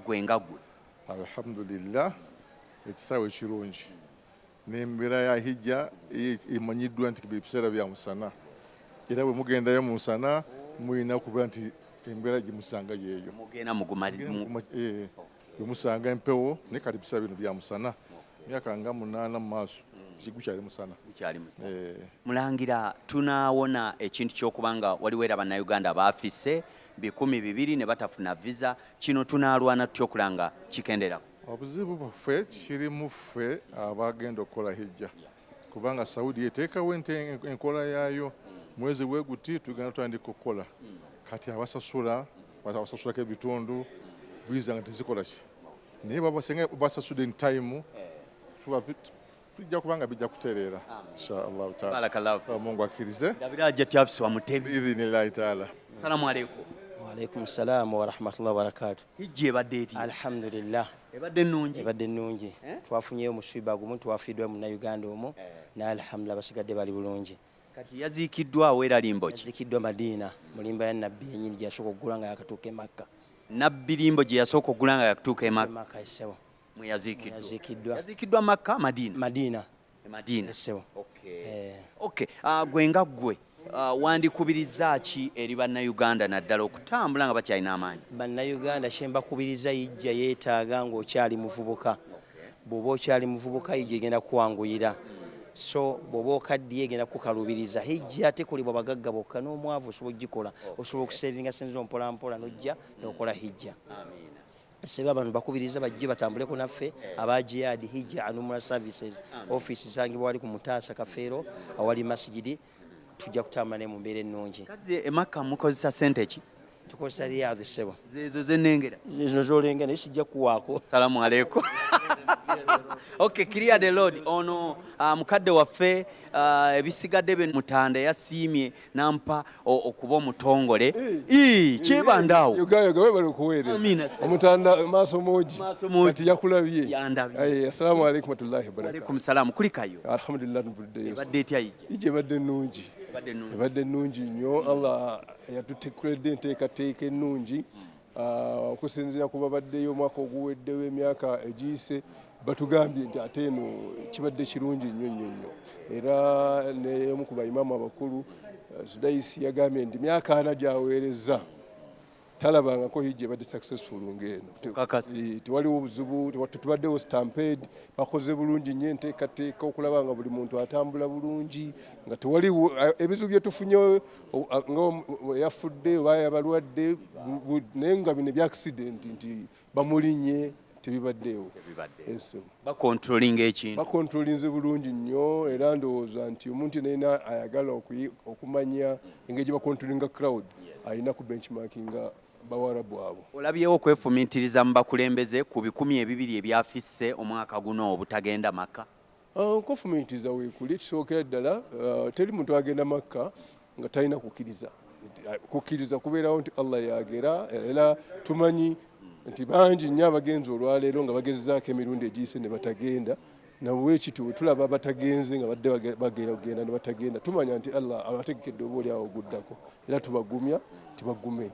gwe nga gwe? Alhamdulillah ekisaawe kirungi n'embeera ya hijja emanyiddwa nti biseera bya musana era bwe mugendayo mu musana muyina kuba nti embeera gimusanga yeeyo mugenda musanga empewo ne kati biseera bino bya musana myaka nga 8 mu maaso kigukyali musana. Mulangira tunaawona ekintu ky'okubanga waliwo era bannayuganda baafisse 200 ne batafuna visa kino tunaalwana tutya okulanga kikenderako? Obuzibu bwaffe kiri mu ffe abagenda okukola hijja kubanga Saudi eteekawo enkola yaayo mwezi weguti tugenda tutandika okukola kati abasasulako ebitundu visa nga tezikola ki naye basasudde in time tujja kubanga bijja kutereera inshallah taala. Mungu akkirize. Salamu alaykum. Wa alaykum salaam wa rahmatullahi wa barakatuh. Hijja ebadde eti? Alhamdulillah. Ebadde nnungi? Ebadde nnungi. Twafunyeyo musiba gumu twafiiddwa mu Uganda omwo na alhamdulillah basigadde bali bulungi. Kati yaziikiddwa era limbo ki? Yaziikiddwa Madina mulimba ya nabbi yennyini gyasooka okugula nga yakatuuka e Makka. Nabbi limbo gye yasooka okugula nga yakatuuka e Makka. Yaziikiddwa Makka Madina. Madina. Okay. Gwe nga gwe wandikubiriza ki eri bannayuganda naddala okutambula nga bakyalina amaanyi? Bannayuganda kyembakubiriza hijja yeetaaga ng'okyali muvubuka. Bw'oba okyali muvubuka hijja egenda kuwanguyira. So bw'oba okaddiye egenda kukalubiriza. Hijja tekolebwa bagagga bokka n'omwavu osobola ogikola. Osobola okusevinga senzo mpola mpola n'ojja n'okola hijja. Sebe abantu bakubiriza bajje batambuleko naffe aba Jihad Hijja and Umrah Services office sangibwa wali ku Mutaasa Kafeero awali masjidi tujja kutambula ne mu mbeera ennungi. Kazi e Makka mukozesa sente ki? Tukozesa riyadhi sebo. Zezo zenengera. Zino zolengera isijja kuwaako. Salamu alaykum. Okay, clear the road. Ono mukadde waffe ebisigadde be Mutanda yasiimye nampa okuba omutongole. Kyebandaawo. Yugayo gawe bali kuweereza. Omutanda maaso moji. Kati yakulabye. Yandabye. Assalamu alaykum wa rahmatullahi wa barakatuh. Alaykum salaam. Kulikayo. Alhamdulillah nvuddeyo. Badde etya ije? Ije badde nnungi. Badde nnungi nnyo. Allah yatuteekuledde enteekateeka ennungi. Okusinziira ku babaddeyo omwaka oguweddewo emyaka egiyise batugambye nti ate eno kibadde kirungi nnyo nnyo nnyo era n'omu ku bayimamu abakulu Sudaisi yagambye nti myaka 4 gyaweereza talabangako hijja ebadde successful ng'eno. Tewaliwo obuzibu, tubaddewo stampede, bakoze bulungi nnyo enteekateeka okulaba nga buli muntu atambula bulungi nga tewaliwo ebizibu bye tufunye yafudde oba yabalwadde naye nga bino ebyaccident nti bamulinye tebibaddeewo. Bakontrolinga ekintu. Bakontrolinze bulungi nnyo era ndowooza nti omuntu naina ayagala okumanya engeri gye bakontrolinga crowd alina ku benchmarkinga bawarabu abo. Olabyewo okwefumiitiriza mu bakulembeze ku 200 ebyafisse omwaka guno obutagenda Makka? Nkofumiitiriza weekuli kisookera ddala teri muntu agenda Makka nga talina kukkiriza kubeerawo nti Allah yagera era tumanyi nti bangi nnyo abagenzi olwaleero nga bagezezaako emirundi egiyise ne batagenda nawekiti bwe tulaba abatagenze nga badde bagenda ne batagenda tumanya nti Allah abategekedde obooli awo oguddako era tubagumya tibagume.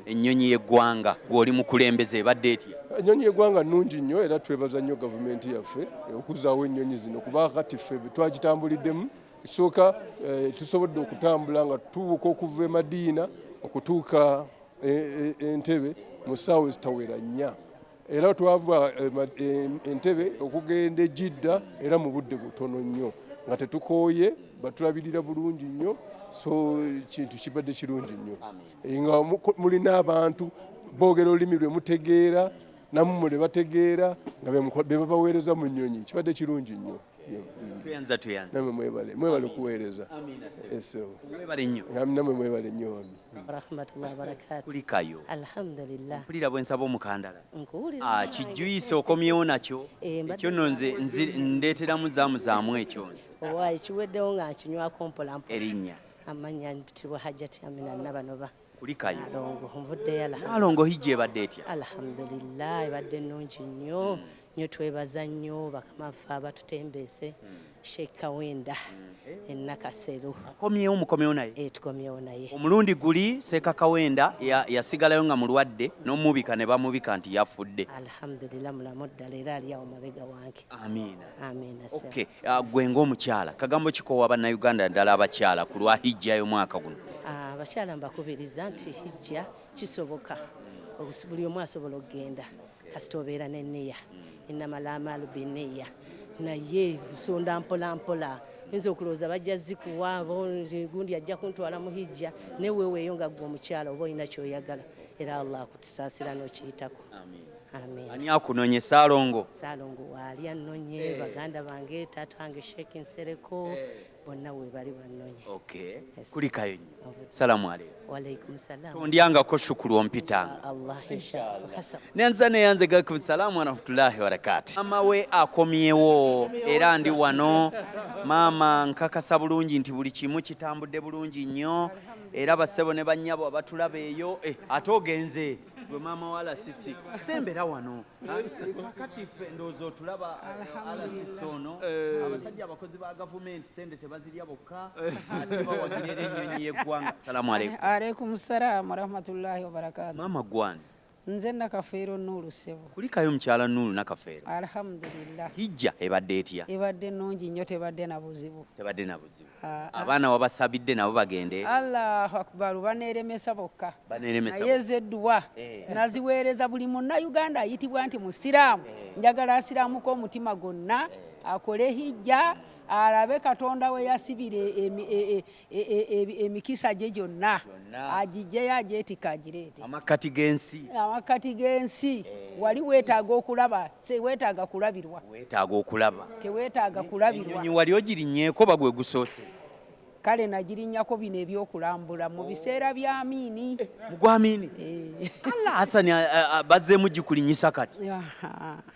Ennyonyi y'eggwanga gw'oli mukulembeze ebadde etya? Ennyonyi y'eggwanga nnungi nnyo era twebaza nnyo gavumenti yaffe okuzaawo ennyonyi zino kuba kati ffe twagitambuliddemu. Ekisooka tusobodde okutambula nga tubuuka okuva e Madiina okutuuka Entebbe mu ssaawa ezitawera 4 era twava Entebbe okugenda e Jidda era mu budde butono nnyo nga tetukooye batulabirira bulungi nnyo. So kintu kibadde kirungi nnyo nga mulina abantu boogera olulimi lwe mutegeera nammwe ne bategeera nga be babaweereza mu nnyonyi kibadde kirungi nnyo. Namwe mwebale kuweereza. Namwe mwebale nnyo. Rahmatullahi wa barakatuh. Kulikayo. Alhamdulillah. Mpulira bwe nsaba omukandala. Nkuwulira. Kijuyise okomyewo nakyo. Ekyo nno nze ndeeteramu zaamu ekyo. Owaayi kiweddewo nga nkinywako mpola. Erinnya. Amanya ntibwa Hajjati Amina Nabanoba. Kulikayo. Nvuddeyo alhamdulillah. Alongo hijja ebadde etya? Alhamdulillah ebadde nnungi nnyo. Nnyo twebaza nnyo bakamaffe abatutembeese Sheikh Kawenda Nakasero. Akomyewo mukomyewo naye? Tukomyewo naye. Omulundi guli Seeka Kawenda yasigalayo nga mulwadde n'omubika ne bamubika nti yafudde. Alhamdulillah mulamu ddala era ali awo mabega wange. Amiina. Amiina. Okay, gwe ng'omukyala kagambo kikowa bannayuganda ddala abakyala ku lwa hijja y'omwaka guno? Abakyala mbakubiriza nti hijja kisoboka buli omu asobola okugenda kasita obeera n'enniya. Innamal a'maalu binniya. Naye kusonda mpola mpola nze okulowooza bajja zikuwaabo gundi ajja kuntwala mu hijja neweeweeyo nga gwe omukyala oba olina kyoyagala era Allah akutusaasira n'okiyitako. Amin. Ani akunonye Saalongo? Saalongo waali annonye baganda bange taata wange Sheikh Nsereko bonna we bali bannonye. Okay. Kulikayo nnyo. Salamu alaykum. Wa alaykum salaam. Tondyangako shukuru ompitanga. Allah inshallah. Nenza neyanze gakum salamu wa rahmatullahi wa barakatuh. Mama we akomyewo era ndi wano. Mama nkakasa bulungi nti buli kimu kitambudde bulungi nnyo era bassebo ne bannyabo abatulaba eyo ate ogenze gwe maama wala sisi sembera wano kakati ffe ndowooza otulaba ala sisi ono abasajja abakozi ba gavumenti sente tebazirya bokka ate bawagirira ennyonyi y'eggwanga. Salamu alaykum. Alaykum salaam wa rahmatullahi wa barakatuh. Maama gwani? Nze Nakafeero Nuuru Ssebo. Kulikayo mukyala Nuuru Nakafeero. Alhamdulillah. Hijja ebadde etya? Ebadde nnungi nnyo tebadde na buzibu. Tebadde na buzibu. Abaana wabasabidde nabo bagende? Allahu akbar baneeremesa bokka. Baneeremesa. Naye z'edduwa naziweereza buli munnayuganda ayitibwa nti musiraamu. Njagala asiraamuko omutima gonna akole hijja alabe Katonda we yasibire emikisa gye gyonna agijjeyo agyetika agireete. Amakati g'ensi. Amakati g'ensi wali weetaaga okulaba weetaaga kulabirwa. Weetaaga okulaba. Teweetaaga kulabirwa. Ennyonyi wali ogirinnyeko bagwe gusoose? Kale nagirinnyako bino ebyokulambula mu biseera bya Amiini. Mugwa Amiini? Allah Hasani bazzeemu gikulinyisa kati.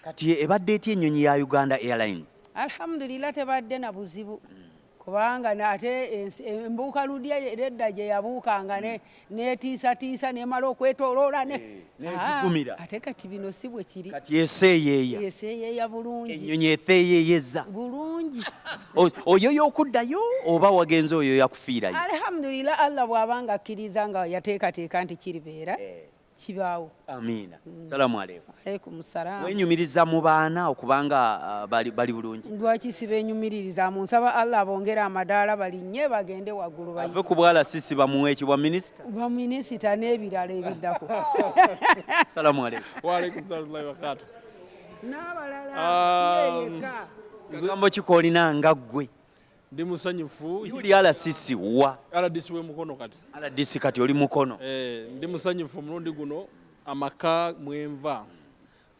Kati ebadde etya ennyonyi ya Uganda Airlines? Alhamdulillah tebadde na buzibu kubanga ate embuuka ludi edda gye yabuukanga netiisatiisa nemala okwetooloola negigumira. Ate kati bino si bwe kiri. Kati eseeyeeya. Eseeyeeya bulungi. Ennyonyi eseeyeeyeza. Bulungi. Oyo y'okuddayo oba wagenze oyo yakufiirayo? Alhamdulillah Allah bw'abanga akkiriza nga yateekateeka nti kiribeera kibaawo. Amiina. Salamu alaykum. Alaykum salaam. Wenyumiriza mu baana okubanga bali bulungi? Lwaki sibeenyumiririza mu nsaba Allah bongera amadaala balinnye bagende waggulu bayi. Ave ku bwala sisi bamuwe ekibwa minisita? Ba minisita n'ebirala ebiddako. Salamu alaykum. Wa alaykum salaam wa barakatuh. N'abalala siyeyeka. Kagambo kikolina nga ggwe? Ndi musanyufu. Yuli ala sisi wa? RDC we mukono kati. RDC kati oli mukono. Ndi musanyufu mulundi guno amaka mwenva.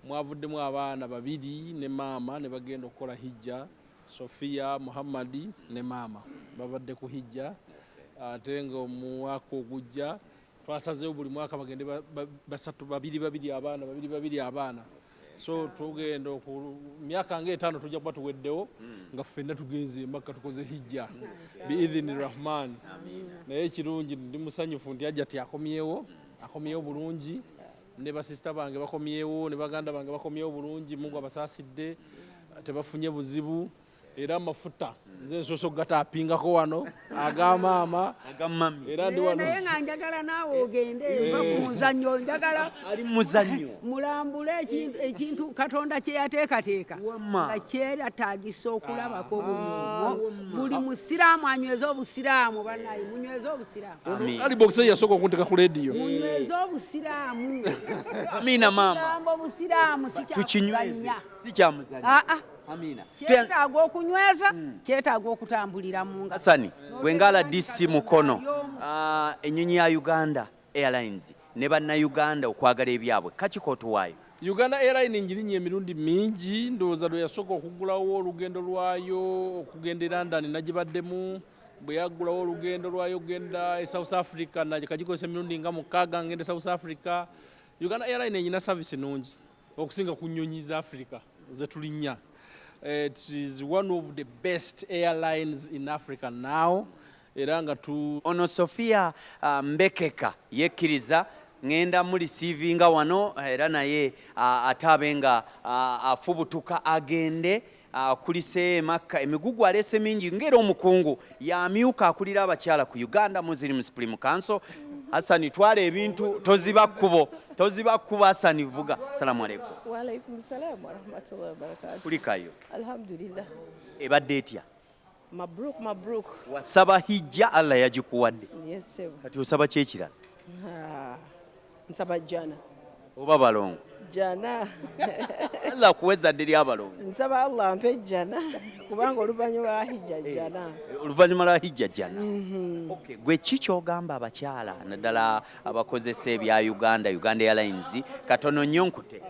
Mwavuddemu abaana babiri ne maama ne bagenda okukola hijja. Sofia Muhammadi ne maama babadde ku hijja. Ate nga omwaka ogujja twasazeewo buli mwaka bagende basatu babiri abaana. So tugenda ku myaka nga 5 tujja kuba tuweddewo nga ffenna tugenze Makka tukoze hijja biidhini rahman. Naye ekirungi ndi musanyufu nti ajja akomyewo bulungi ne basista bange bakomyewo ne baganda bange bakomyewo bulungi. Mungu abasaasidde tebafunye buzibu era amafuta nze nsoso gatapingako wano agamaama era ndi wano naye nga njagala naawe ogende va ku muzannyo njagala ali muzannyo mulambule ekintu Katonda kye yateekateeka nga kyetaagisa okulabako buli musiraamu anyweze obusiraamu bannaye munyweze obusiraamu ali bokisa yasooka okunteka ku leediyo munyweze obusiraamu amina maama obusiraamu sikyamuzannya amina kyetaaga okunyweza kyetaaga okutambulira mu nga Hasani gwe ngala DC Mukono ennyonyi ya Uganda Airlines ne bannayuganda okwagala ebyabwe kakikotuwaayo Uganda Airlines njirinnye emirundi mingi ndowooza lwe yasooka okugulawo olugendo lwayo okugenda e London nagibaddemu bwe yaggulawo olugendo lwayo okugenda e South Africa kagikoze emirundi nga 6 ngende South Africa. Uganda Airlines enyina service nungi okusinga ku nnyonyi za Africa zetulinnya. It is one of the best airlines in Africa now. Eranga tu ono Sofia Mbekeka yekkiriza ngenda mu receiving wano era naye atabenga afubutuka agende kulise Makka emigugu alese mingi ngero omukungu yamyuka akulira abakyala ku Uganda Muslim Supreme Council. Hasani twale ebintu toziba kubo Hasani vuga. Assalamu alaykum. Wa alaykum salam wa rahmatullahi wa barakatuh. Kulikayo Alhamdulillah. Ebadde etya? Mabruk. Wasaba hijja Allah yagikuwadde. Yes sir. Kati osaba kyekira? Nsaba jana. Oba balongo. Jana. Allah kuweza diri abalongo. Nsaba Allah ampe jana kubanga oluvannyuma lwa hijja jana. Oluvannyuma lwa hijja jana. Okay, gwe kiki ogamba abakyala naddala abakozesa ebya Uganda Airlines katono nnyo nkute?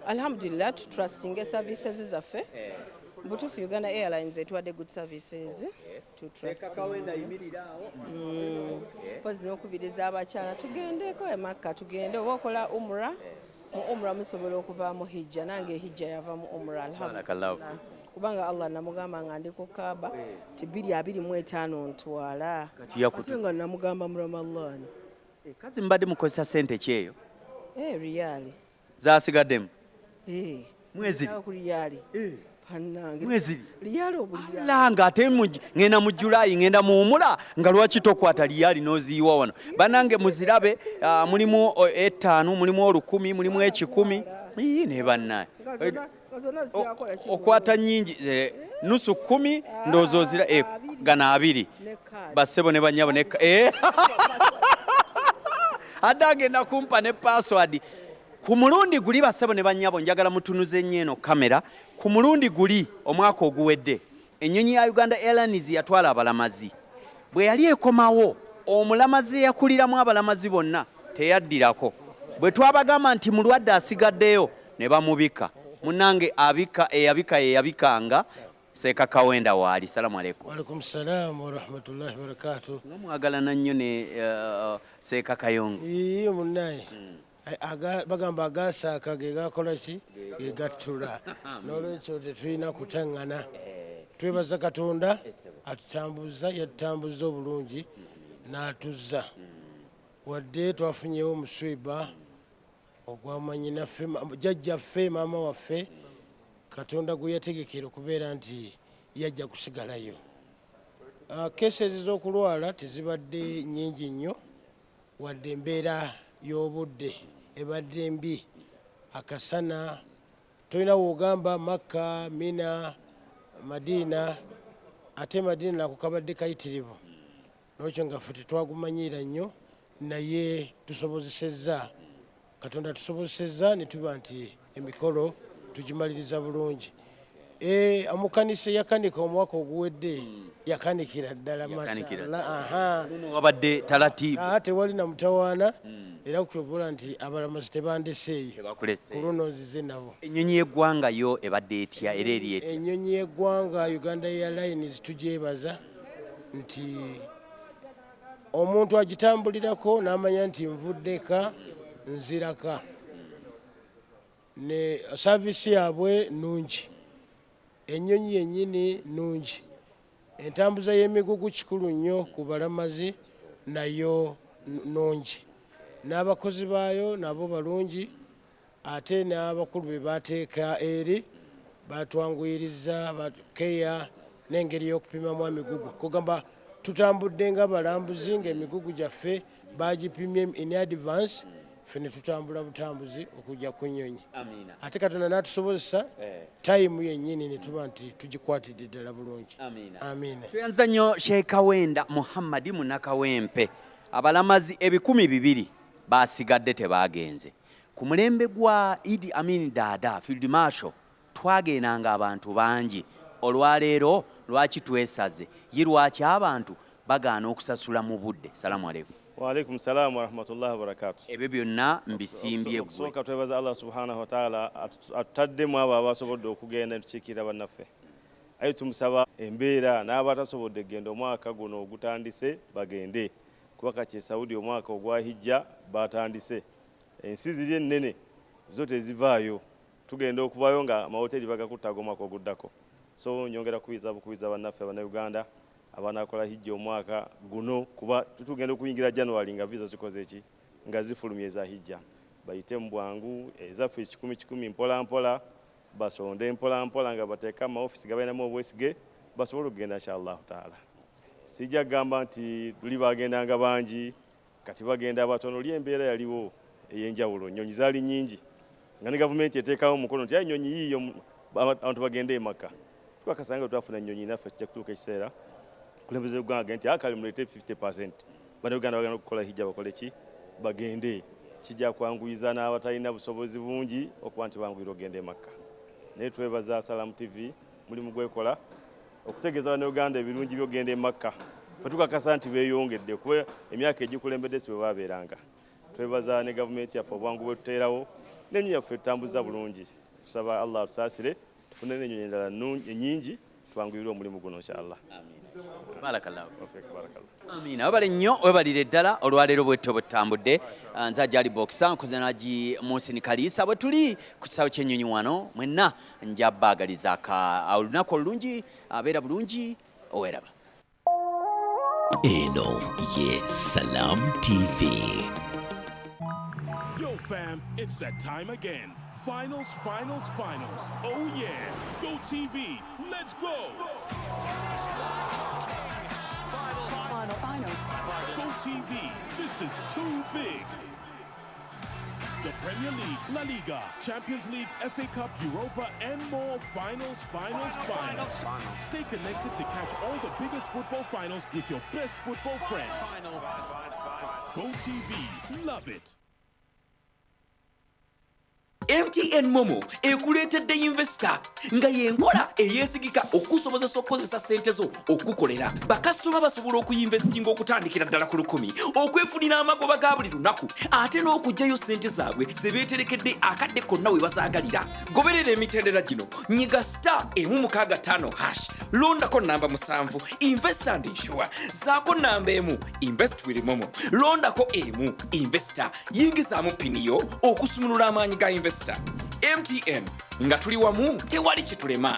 Alhamdulillah trusting services zaffe. Butufu Uganda Airlines etuwadde good services to trust. Pozi n'okubiriza abakyala tugendeko e Makka tugende oba okola umra mu umra musobola okuva mu hijja nange hijja yava mu umra alhamdulillah kubanga Allah namugamba nga ndi ku Kaaba ti 225 ntwala kati nga namugamba mu Ramadan kazi mbadde mukozesa sente kyeyo riyali zaasigaddemu mwezi riyali mwezi liyali obuliyali langa ate ngenda mu July ngenda mu umula nga lwaki tokwata liyali noziyiwa wano banange muzirabe mulimu 5 mulimu 10 mulimu 10 ne bannaye okwata nyingi nusu 10 ndozozira gana 2 basebo ne banyabo ne adagenda kumpa ne password. Ku mulundi guli basebo ne banyabo njagala mutunuze nnyeno kamera. Ku mulundi guli omwaka oguwedde ennyonyi ya Uganda Airlines yatwala abalamazi. Bwe yali ekomawo omulamazi yakuliramu abalamazi bonna teyaddirako. Bwe twabagamba nti mulwadde asigaddeyo ne bamubika. Munange eyabikanga Seeka Kawenda waali. Salamu alaykum. Wa alaykum salam wa rahmatullahi wa barakatuh. Mwagala nnyo ne Seeka Kayongo. Iyo munnaye. Bagamba agasaaka ge gakola ki ge gattula n'olwekyo tetulina kutaŋŋana twebaza Katonda yatutambuza obulungi n'atuzza wadde twafunyewo omuswiba ogwamanyinaffe jjajjaffe maama waffe Katonda gwe yategekera okubeera nti yajja kusigalayo. Cases z'okulwala tezibadde nnyingi nnyo wadde embeera y'obudde ebadde mbi akasana tolina wogamba Makka Mina Madina ate Madina nako kabadde kayitirivu n'ekyo nga ffe tetwagumanyiira nnyo naye tusobozesezza Katonda tusobozesezza ne tuba nti emikolo tugimaliriza bulungi. Amukanisa yakanika omwaka oguwedde yakanikira ddala wabadde talatibu tewali na mutawaana era kutuvula nti abalamazi tebandeseeyo ku luno nzize nabo. Ennyonyi y'eggwanga yo ebadde etya era eri etya? Ennyonyi y'eggwanga Uganda Airlines tugyebaza nti omuntu agitambulirako n'amanya nti nvuddeka nziraka ne service yaabwe nungi. Ennyonyi yennyini nungi. Entambuza y'emigugu kikulu nnyo ku balamazi nayo nungi. N'abakozi baayo nabo balungi ate n'abakulu be bateeka eri batwanguyiriza keya n'engeri y'okupimamu emigugu kugamba tutambudde nga balambuzi ng'emigugu gyaffe bagipimye in advance ffe ne tutambula butambuzi okujja ku nnyonyi ate Katonda n'atusobozesa tayimu yennyini ne tuba nti tugikwatidde ddala bulungi amiina tuyanza nnyo Sheikh Kawenda Muhammad Munakawempe abalamazi 200 basigadde tebagenze ku mulembe gwa Idi Amin Dada Field Marshal twagendanga abantu bangi olwaleero lwaki twesaze yirwaki abantu bagaana okusasula mu budde. Salamu alaykum. Wa alaikum salam wa rahmatullahi wa barakatuh. Ebyo byonna mbisimbye gwe. Soka twebaza Allah subhanahu wa ta'ala atutaddemu abo abasobodde okugenda tukiikirira bannaffe. Ayo tumusaba embeera n'abatasobodde genda omwaka guno ogutandise bagende kuba kati Saudi omwaka ogwa hijja batandise ensi ziri ennene zo tezivaayo tugenda okuvaayo nga amahoteli bagakuttaga omwaka oguddako. So nyongera kubiza bannaffe Uganda abanakola hijja omwaka guno kuba tutugenda okuyingira January nga visa zikoze eki nga zifulumye za hijja bayite mu bwangu ezaffe 10 mpola basonde mpola nga bateeka mu office gabayinamu obwesige basobola okugenda inshallah taala. Sijja gamba nti tuli bagendanga bangi kati bagenda abatono lyembeera yaliwo ey'enjawulo nnyonyi zaali nnyingi nga ne gavumenti eteekawo omukono nti nnyonyi yiiyo abantu bagende e Makka twakasanga twafuna nnyonyi naffe kijja kutuuka ekiseera kulembeze Uganda nti akali mulete 50% bano Uganda bagenda okukola hijja bakole ki bagende kijja kwanguyiza n'abatalina busobozi bungi okuba nti banguyira ogende e Makka. Naye twebaza Salam TV mulimu gwekola okutegeeza bano Uganda ebirungi by'ogenda e Makka fe tukakasa nti beeyongedde kuba emyaka egikulembedde si bwe babeeranga. Twebaza ne gavumenti yaffe obwangu bwe tuteerawo n'ennyonyi yaffe tutambuza bulungi tusaba Allah tusaasire tufune n'ennyonyi endala nnyingi tubanguyire omulimu guno inshallah. Barakallahu. Amina. Webale nnyo webalire ddala olwaleero bwetto butambudde nze ajali boxa nkoze naji Muhsin Kalisa bwe tuli ku kisawo ky'ennyonyi wano mwenna njabbagaliza olunaku olulungi abeera bulungi oweraba. Eno ye Salam TV. Yo fam, it's that time again. Finals. Oh yeah. Go TV. Let's go. Final. Go TV. This is too big. The Premier League, La Liga, Champions League, FA Cup, Europa, and more. Finals. Stay connected to catch all the biggest football finals with your best football friend. Go TV. Love it. MTN Momo ekuleetedde investor nga yenkola eyeesigika okusobozesa okukozesa ssente zo okukolera bakasitoma basobola okuyinvestinga okutandikira ddala ku 10 okwefunira amagoba ga buli lunaku ate n'okugyayo ssente zaabwe ze beeterekedde akadde konna we bazaagalira. Goberera emitendera gino nyiga *165# londako namba 7 invest and insure zaako namba 1 invest with Momo londako 1 investor yingizaamu piniyo okusumulula amaanyi ga investor. MTN nga tuli wamu tewali kitulema.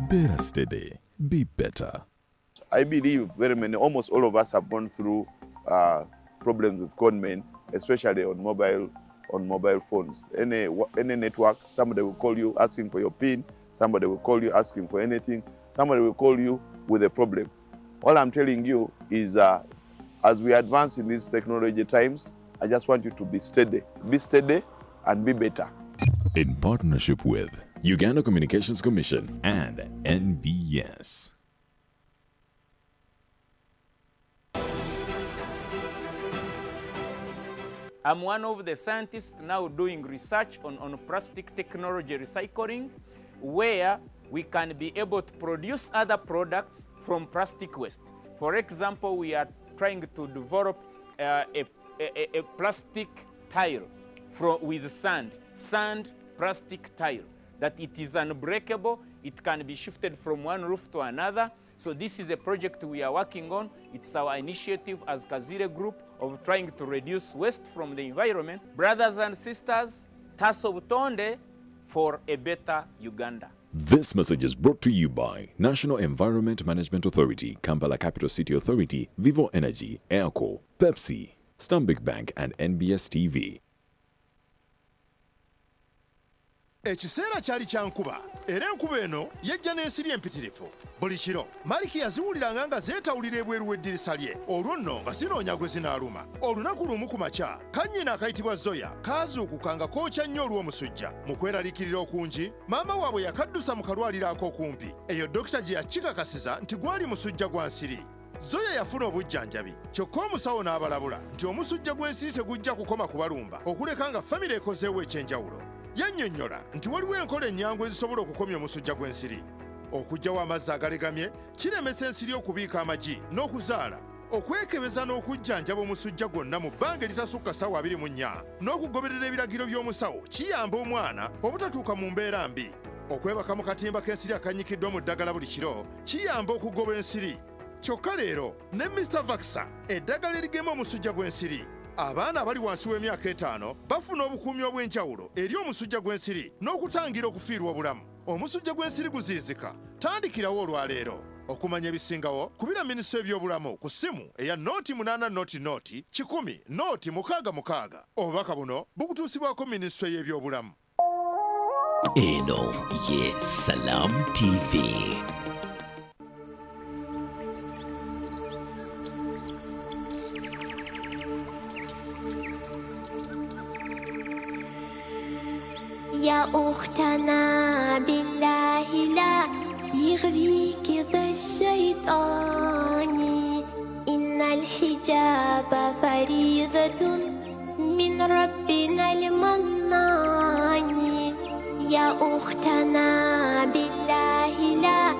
Better steady, be better. I believe almost all of us have gone through problems with conmen, especially on mobile phones. Any network, somebody will call you asking for your PIN, somebody will call you asking for anything, somebody will call you with a problem. All I'm telling you is as we advance in these technology times, I just want you to be steady and be better. In partnership with Uganda Communications Commission and NBS. I'm one of the scientists now doing research on plastic technology recycling, where we can be able to produce other products from plastic waste. For example, we are trying to develop a plastic tile with sand plastic tile, that it is unbreakable, it can be shifted from one roof to another. So this is a project we are working on. It's our initiative as Kazire Group of trying to reduce waste from the environment. Brothers and sisters, Tasso Butonde for a better Uganda. This message is brought to you by National Environment Management Authority, Kampala Capital City Authority, Vivo Energy, Airco, Pepsi, Stanbic Bank and NBS TV. Ekiseera kyali kyankuba era enkuba eno yejja n'ensiri empitirivu. Buli kiro Maliki yaziwuliranga nga zeetawulira ebweru w'eddirisa lye, olwo nno nga zinoonya gwe zinaaluma. Olunaku lumu ku makya kannyina akayitibwa Zoya kaazuukuka nga kookya nnyo olw'omusujja. Mu kweraliikirira okungi maama waabwe yakaddusa mu kalwaliro ak'okumpi. Eyo dokita gye yakikakasiza nti gwali musujja gwa nsiri. Zoya yafuna obujjanjabi kyokka omusawo n'abalabula nti omusujja gw'ensiri tegujja kukoma kubalumba okuleka nga famire ekozeewo ekyenjawulo. Yannyonnyola nti waliwo enkola ennyangu ezisobola okukomya omusujja gw'ensiri. Okuggyawo amazzi agalegamye kiremesa ensiri okubiika amagi n'okuzaala. Okwekebeza n'okujjanjaba omusujja gwonna mu bbanga eritasukka ssaawa 24 n'okugoberera ebiragiro by'omusawo kiyamba omwana obutatuuka mu mbeera mbi. Okwebaka mu katimba k'ensiri akanyikiddwa mu ddagala buli kiro kiyamba okugoba ensiri. Kyokka leero ne Mr. Vaxa eddagala erigema omusujja gw'ensiri. Abaana abali wansi w'emyaka 5 bafuna obukuumi obw'enjawulo eri omusujja gw'ensiri n'okutangira okufiirwa obulamu. Omusujja gw'ensiri guziizika, tandikirawo olwaleero. Okumanya ebisingawo kubira minisitule y'ebyobulamu ku ssimu eya nooti 8 nooti 10 nooti 66. Obubaka buno bukutuusibwako minisitule y'ebyobulamu. Eno ye Salam TV. يا أختنا بالله لا يغويك ذا الشيطان إن الحجاب فريضة من ربنا المنان يا أختنا بالله لا